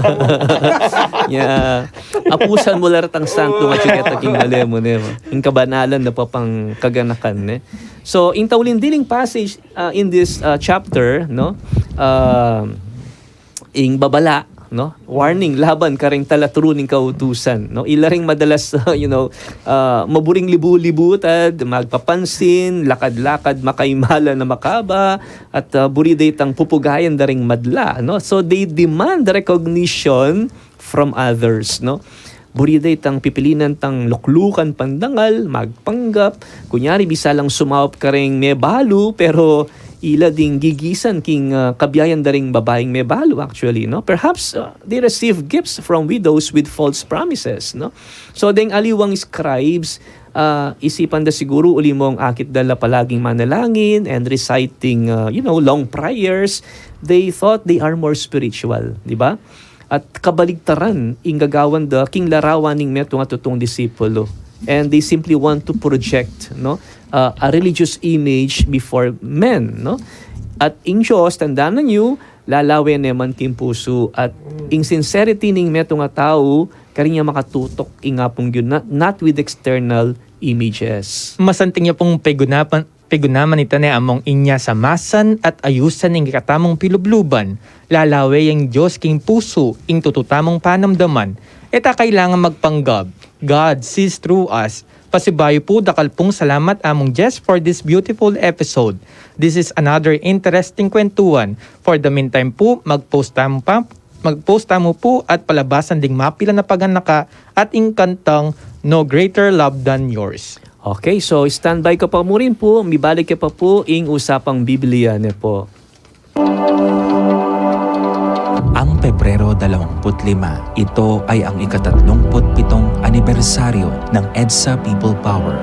Yeah. Apusan mo laratang santo nga chiketa king malemo ne. Yung kabanalan na papang kaganakan ne. So, in taulindiling passage in this chapter, no, ing babala, no, warning laban karing talatruning kautusan, no, ilaring madalas maburing libu-libutad, magpapansin, lakad-lakad makaimala na makaba, at buriday tang pupugayan daring madla, no. So they demand recognition from others, no. Buriday tang pipilinan tang luklukan pandangal, magpanggap, kunyari bisa lang sumawap karing may balu, pero ila ding gigisan king kabiyayan daring babaeng may balo actually, no. Perhaps they receive gifts from widows with false promises, no. So ding aliwang scribes isipan da siguro uli mong akit dala palaging manalangin and reciting long prayers. They thought they are more spiritual, di ba? At kabaligtaran ingagawan da king larawan ning meto nga tutong disipulo, and they simply want to project, no, a religious image before men, no. At ing Diyos tandaan ninyo lalawe naman king puso, at ing sincerity ning meto nga tao karinya makatutok ingapong yun, not with external images. Masanting niya pong pegunaman ita ni among inya sa masan at ayusan ng katamong pilubluban, lalawe yung Diyos king puso ing tututamong panamdaman, eta kailangan magpanggab. God sees through us. Pasibayo po dakal pong salamat among Jess for this beautiful episode. This is another interesting kwentuhan. For the meantime po, magpost mo po at palabasan ding mapila na paganaka at ing kantang No Greater Love Than Yours. Okay, so standby ka pa mo rin po, mibalik ka pa po ing usapang Biblia ne po. Ang Pebrero 25, ito ay ang ika-37 anibersaryo ng EDSA People Power.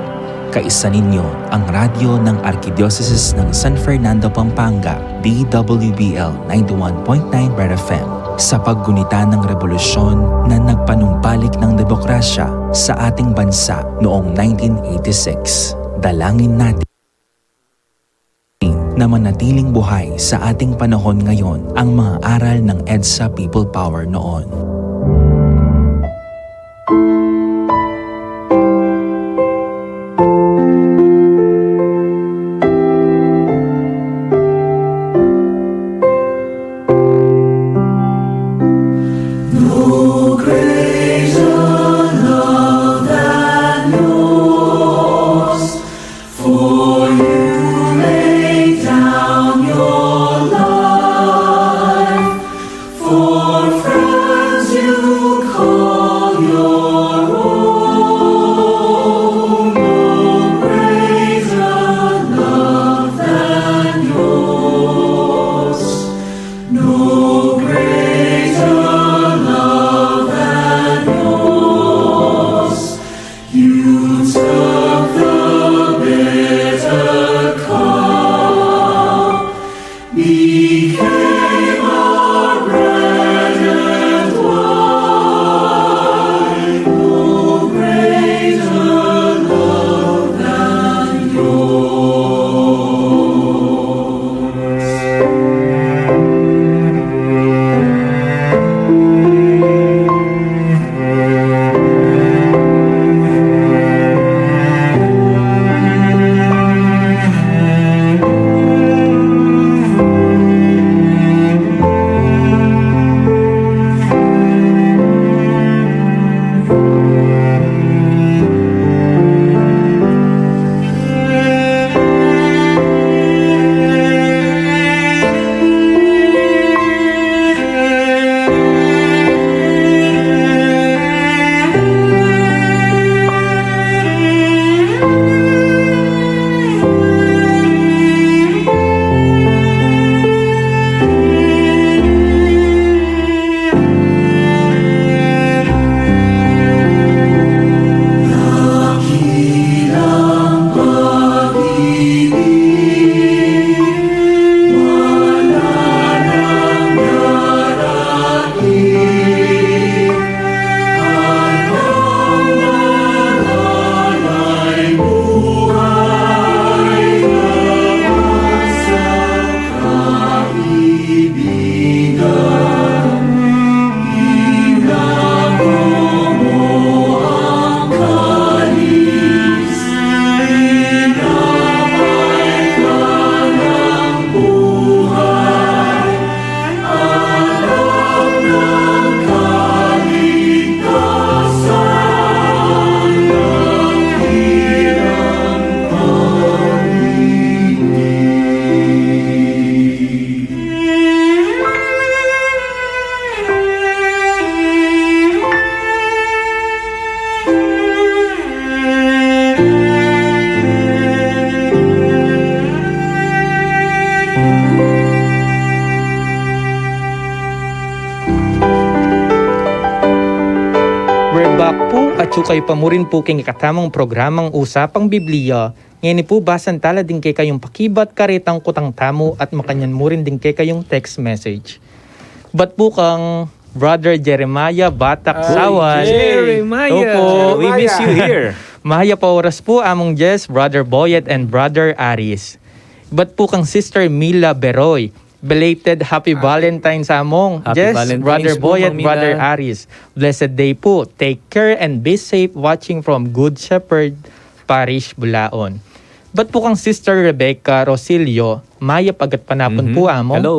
Kaisa ninyo ang radyo ng Arkidiocese ng San Fernando, Pampanga, DWBL 91.9 Red FM, sa paggunita ng revolusyon na nagpanumbalik ng demokrasya sa ating bansa noong 1986. Dalangin natin na manatiling buhay sa ating panahon ngayon ang mga aral ng EDSA People Power noon. Became our bread and wine. Chu kayo pamurin po king katamang programang Usapang Biblia. Ngayon po basan tala din kay kayong pakibat karitang kutang tamo at makanyan mo rin din kay kayong text message. Ba't po kang Brother Jeremiah Batak Sawan? Jeremiah! Opo. We miss you here. Mahaya pa oras po among Jess, Brother Boyet and Brother Aris. Ba't po kang Sister Mila Beroy? Belated Happy Valentine's among Happy Jess, Valentine's Brother po, Boyet, Ma'am Mila. Brother Aris. Blessed day po. Take care and be safe watching from Good Shepherd Parish, Bulaon. Ba't po kang Sister Rebecca Rosilio? Maya pagat panapon po among. Hello.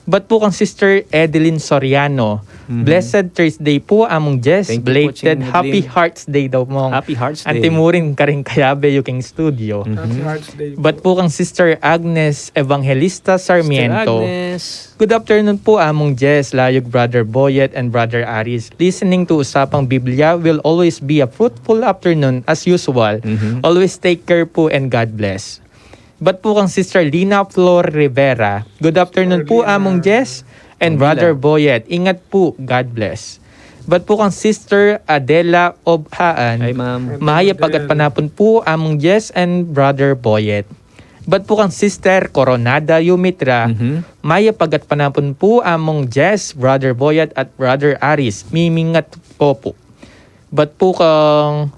Ba't po kang Sister Edeline Soriano? Blessed Thursday po among Jess. Thank you po, Belated Ching Happy Edeline. Hearts Day daw mong. Happy Hearts Day. Antimurin ka rin kayabe yung studio. Happy Hearts Day. Ba't po kang Sister Agnes Evangelista Sarmiento? Agnes. Good afternoon po among Jess, Layog, Brother Boyet, and Brother Aris. Listening to Usapang Biblia will always be a fruitful afternoon as usual. Always take care po and God bless. Ba't po kang Sister Lina Flor Rivera? Good afternoon po among Jess and Brother Boyet. Ingat po, God bless. Ba't po kang Sister Adela Obhaan? Hi, ma'am. Mahaya pagat panapon po among Jess and Brother Boyet. Ba't po kang Sister Coronada Yumitra? Maya pagat panapon po among Jess, Brother Boyet at Brother Aris. Mimingat po. Ba't po kang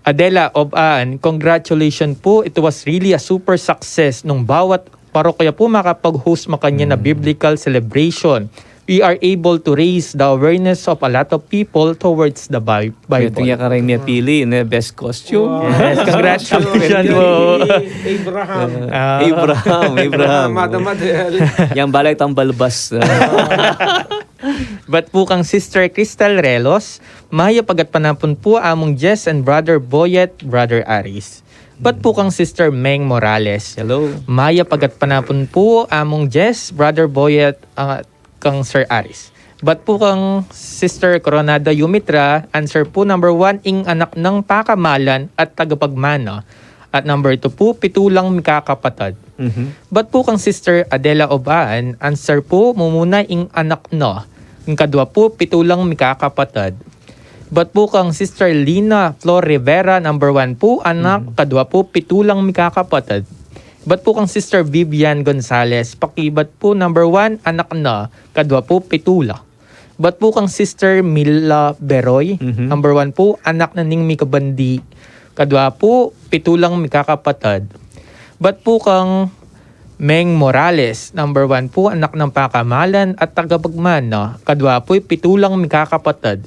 Adela Obaan? Congratulations po. It was really a super success nung bawat parokya po makapag-host makanya na biblical celebration. We are able to raise the awareness of a lot of people towards the Bible. Ito niya ka rin niya pili na best costume. Yes, congratulations po. Abraham. Abraham. Madam Adele. Yang balay tambalbas. Ba't po kang Sister Crystal Relos? Maya pagat panapon po among Jess and Brother Boyet, Brother Aris. Ba't po kang Sister Meng Morales? Hello. Maya pagat panapon po among Jess, Brother Boyet, kang Sir Aris. Ba't po kang Sister Coronada Yumitra? Answer po number 1, ing anak ng pakamalan at tagapagmana. At number 2 po, pitulang mikakapatid. Ba't po kang Sister Adela Obaan? Answer po, mumuna ing anak no. Yung kadwa po, pitulang mikakapatid. Ba't po kang Sister Lina Flor Rivera? Number 1 po, anak. Kadwa po, pitulang mikakapatid. Ba't po kang Sister Vivian Gonzales? Pakibat po, number 1, anak na. Kadwa po, pitula. Ba't po kang Sister Mila Beroy? Number 1 po, anak na ning mikabandi. Kadwa po, pitulang mikakapatid. Ba't po kang Meng Morales? Number 1 po, anak ng pakamalan at tagapagmana. Kadwa po, pitulang mikakapatid.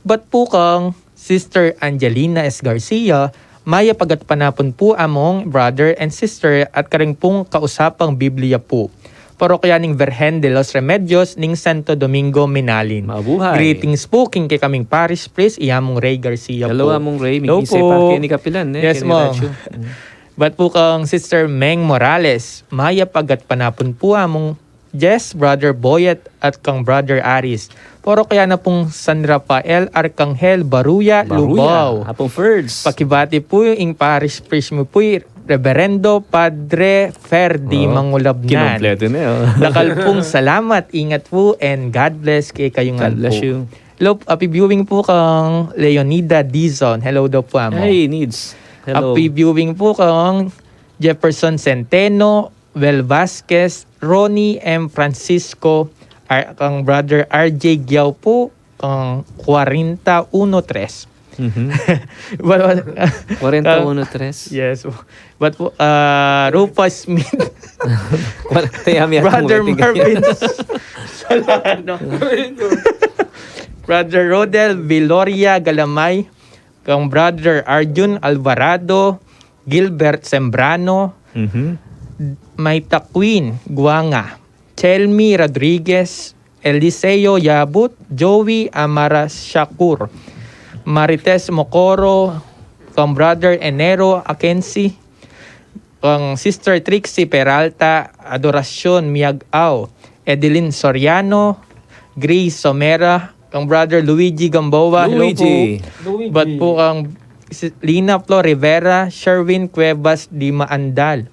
Ba't po kang Sister Angelina S. Garcia? Maya pagat panapon po among brother and sister at karing pong kausapang Biblia po. Parokyaning Virgen de los Remedios ning Santo Domingo Minalin. Mabuhay. Greetings po king kay kaming parish priest iamong Ray Garcia Hello, po. among Ray. Hello May isay po. pa kini kapilan. Yes, ma'am. Ba't po kang Sister Meng Morales? Maya pagat panapon po among Jess, Brother Boyet at kang Brother Aris. Poro kaya na pong San Rafael, Arcangel, Baruya, Lubao. Hapong Ferds. Pakibati po yung parish priest mo po Reverendo Padre Ferdi Mangulabnan. Kinompleto na yun. Lakal pong salamat, ingat po, and God bless kay kayong God bless po. you. Hello, happy viewing po kang Leonida Dizon. Hello daw po amo. Hey, Needs. Hello. Happy viewing po kang Jefferson Centeno, Wel Vasquez, Ronnie M. Francisco, kang Brother RJ Giao po, kang 4113. 41-3. Yes. But Rupa Smith. Brother Marvin Solano. Brother Rodel Viloria Galamay. Kang Brother Arjun Alvarado. Gilbert Sembrano. Maita Queen Guanga. Chelmy Rodriguez. Eliseo Yabut. Joey Amaras Shakur. Marites Mocoro, kang Brother Enero Akensi, kang Sister Trixie Peralta, Adoracion Miagao, Edeline Soriano, Grace Somera, kang Brother Luigi Gamboa, Luigi. Ba't po kang Lina Flor Rivera, Sherwin Cuevas Di Maandal,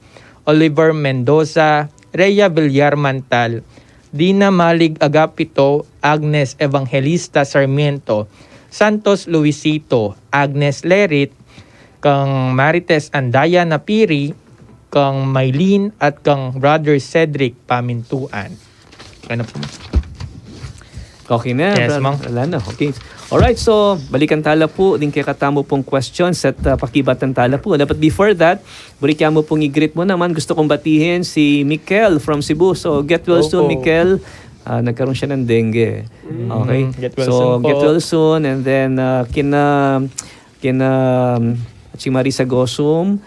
Oliver Mendoza, Rhea Villar Mantal, Dina Malig Agapito, Agnes Evangelista Sarmiento, Santos Luisito, Agnes Lerit, kang Marites Andaya Napiri, kang Maylin at kang Brother Cedric Pamintuan. Okay na po. Okay na, Yes, brother. ma'am. Wala na. Okay. Alright, so balikan tala po din kay katamo pong questions at pakibatan tala po. Dapat before that, balikan mo pong i-greet mo naman. Gusto kong batihin si Mikel from Cebu. So get well soon, Opo. Mikel. Nagkaroon siya ng dengue. Okay? Get well so soon po. get well soon, and then kina si Marisa Gosum,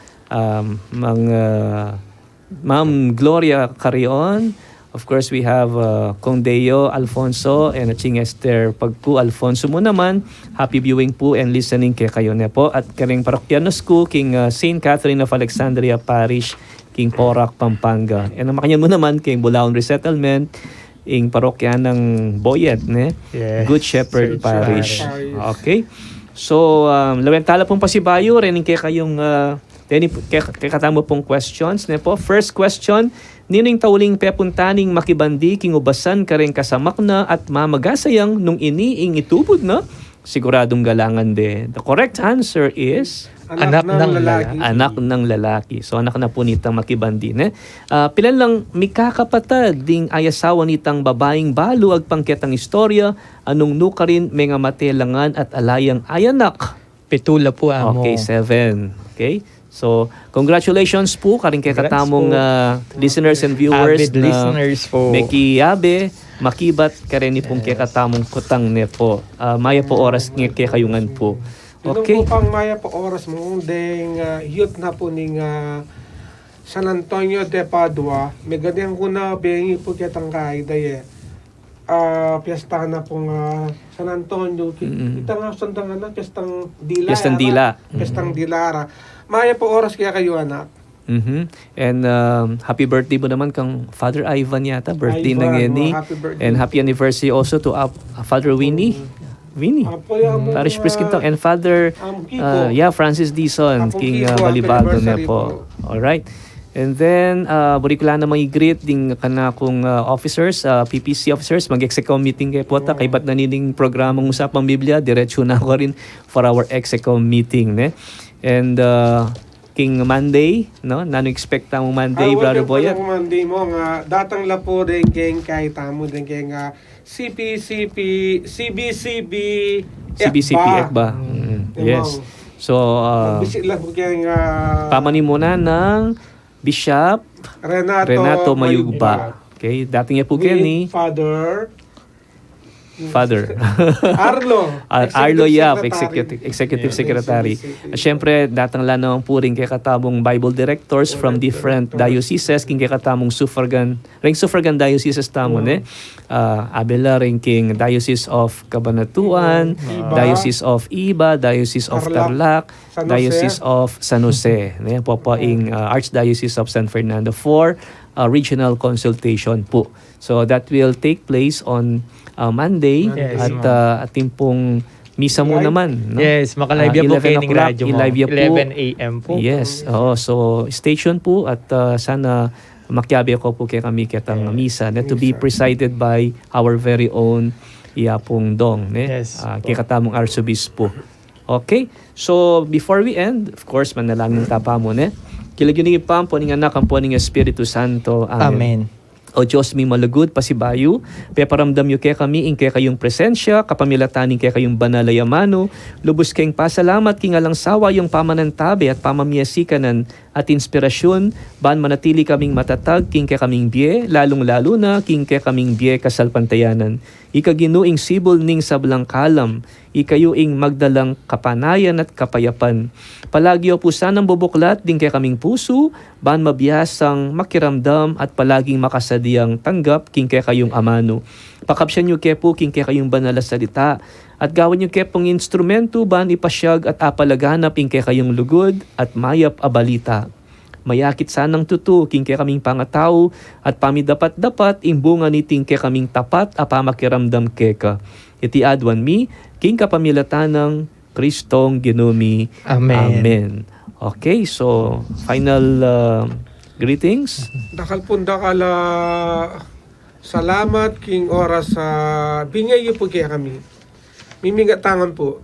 Ma'am Gloria Carion. Of course, we have Kong Deo Alfonso and Ching Esther Pagku Alfonso mo naman. Happy viewing po and listening kay kayo na po. At karing parokyanos ko, King St. Catherine of Alexandria Parish, King Porac, Pampanga. And ang makanyan mo naman, King Bulaon Resettlement, ing parokya ng Boyet, ne? Yes. Good Shepherd Good Parish. Parish. Okay. So, lawentala pong pasibayo, rening kay kayong kay katamo pong questions, ne po. First question, nining tauling pepuntaning makibandi king ubasan kareng kasamak na at mamagasayang nung iniing itubod na? Siguradong galangan de. The correct answer is Anak ng lalaki. anak ng lalaki. So anak na po nitang makibandi. Ne? Pilan lang mikakapatad ding ayasawa nitang babaeng balo ag pangketang istorya anong nukarin mga matelangan at alayang ayanak. Petula po amo. Okay, 7. Okay? So, congratulations po karing kay Congrats katamong po. listeners and viewers Avid listeners po. Meki Yabe, makibat karen ni pong kay katamong kutang ne po. Maya po oras ng kay kayungan po. Okay. Okay. Pang maya po oras mo ding youth na po ning San Antonio de Padua. May ganyan ko na bengi po kitang kaiday piyesta na pong San Antonio. Kita nga sandang piyestang Dila. Piyestang Dila. Piyestang Dilara. Maya po oras kaya kayo anak. And happy birthday po naman kang Father Ivan yata. Birthday Ivan, ng Eni. happy birthday. And happy anniversary also to Father Winnie. Winnie. Parish Priest Kintong. And Father Kiko. Francis Dison. Apong King Kiko, happy Balibago na anniversary po. Alright. And then, burikula na mga i-greet ding kana kong officers, PPC officers, mag-execom meeting kay Pota, kay ba't nanining programang Usapang Biblia, diretso na ako rin for our execom meeting. Ne? And King Monday, no? Nano expect mo Monday, Brother Boyet? Monday mo nga datang lapo din keng kay tamo din keng CBCP Ekba. Yes. So, Bisit lang po keng pamani muna ng Bishop Renato Mayugba. Okay, dating niya po ni Father Arlo Yap, Executive Secretary. Siyempre, datang lang naman po rin kay katamong Bible Directors from different dioceses, king kay katamong suffragan dioceses tamon Abela rin king Diocese of Cabanatuan, Diocese of Iba, Diocese of Tarlac, Diocese of San Jose. Yan po po ing Archdiocese of San Fernando for regional consultation po. So that will take place on Monday Yes. at ating pong misa mo naman. No? Yes, makalive yan po 11 kayo ng o'clock, radyo mo. i-live yan po. 11 a.m. po. Yes. So stay tuned po at sana makyabi ako po kay kami kitang misa na to be presided by our very own Iapong Dong. Yes. Kay katamong Arsobispo. Okay? So before we end, of course, manalangin tapa mo ne. Kilagyo ni ipam po ning anak ang po ning Espiritu Santo. Amen. O Diyos mi malagud pasibayo, peparamdam yu kay kami ing kay kayong presensya, kapamilataning kay kayong banalayamano, lubos kayong pasalamat king alang sawa yung pamanantabi at pamamiyasikanan at inspirasyon, ban manatili kaming matatag king kay kaming biye, lalong-lalo na king kay kaming biye kasalpantayanan. Ikaginuing sibol ning sablang kalam, ikayuing magdalang kapanayan at kapayapan. Palagi po sanang bubuklat din kay kaming puso, ban mabiyasang makiramdam at palaging makasadiyang tanggap king kay kayong amano. Pakapsyan nyo kay po king kay kayong banal na salita, at gawin nyo kay pong instrumento ban ipasyag at apalaganap king kay kayong lugod at mayap abalita. Mayakit sanang tutu king kay kaming pangatao at pamidapat-dapat imbunga ni ting kay kaming tapat apamakiramdam keka. Iti adwan mi king kapamilatanang Kristong Ginumi. Amen. Amen. Okay, so final greetings. Dakal pundakala salamat king oras sa bingay po kaya kami. mimigatangan po.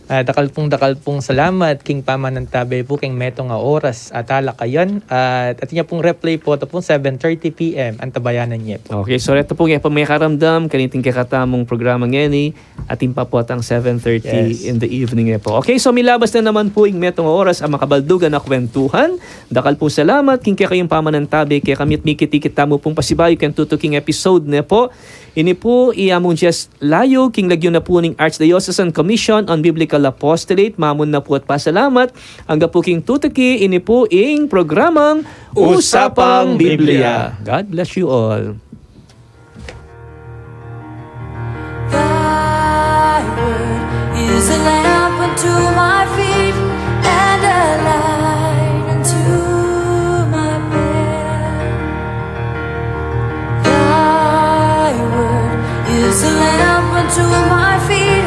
Dakal pong salamat King Pamanantabe po King Meto nga oras at kayan at niya pong replay po ito pong 7:30 PM ang tabayanan niya po. Okay, so ito po nga po may karamdam, kaniting kakatamong programa ngeni, ating papotang 7:30 in the evening nga po. Okay, so milabas na naman po yung metong oras ang makabaldugan na kwentuhan. Dakal po salamat, king kayong pamanantabi, kaya kami at mikiti-kita mo pong pasibayo kang tutuking episode na po. Ini po iamong just layo, king lagyo na po ng Archdiocesan Commission on Biblical Apostolate, mamon na po at pasalamat. Hanggang po king tutuki, ini po ing programang Usapang Biblia. God bless you all. Thy word is a lamp unto my feet and a light unto my path. Thy word is a lamp unto my feet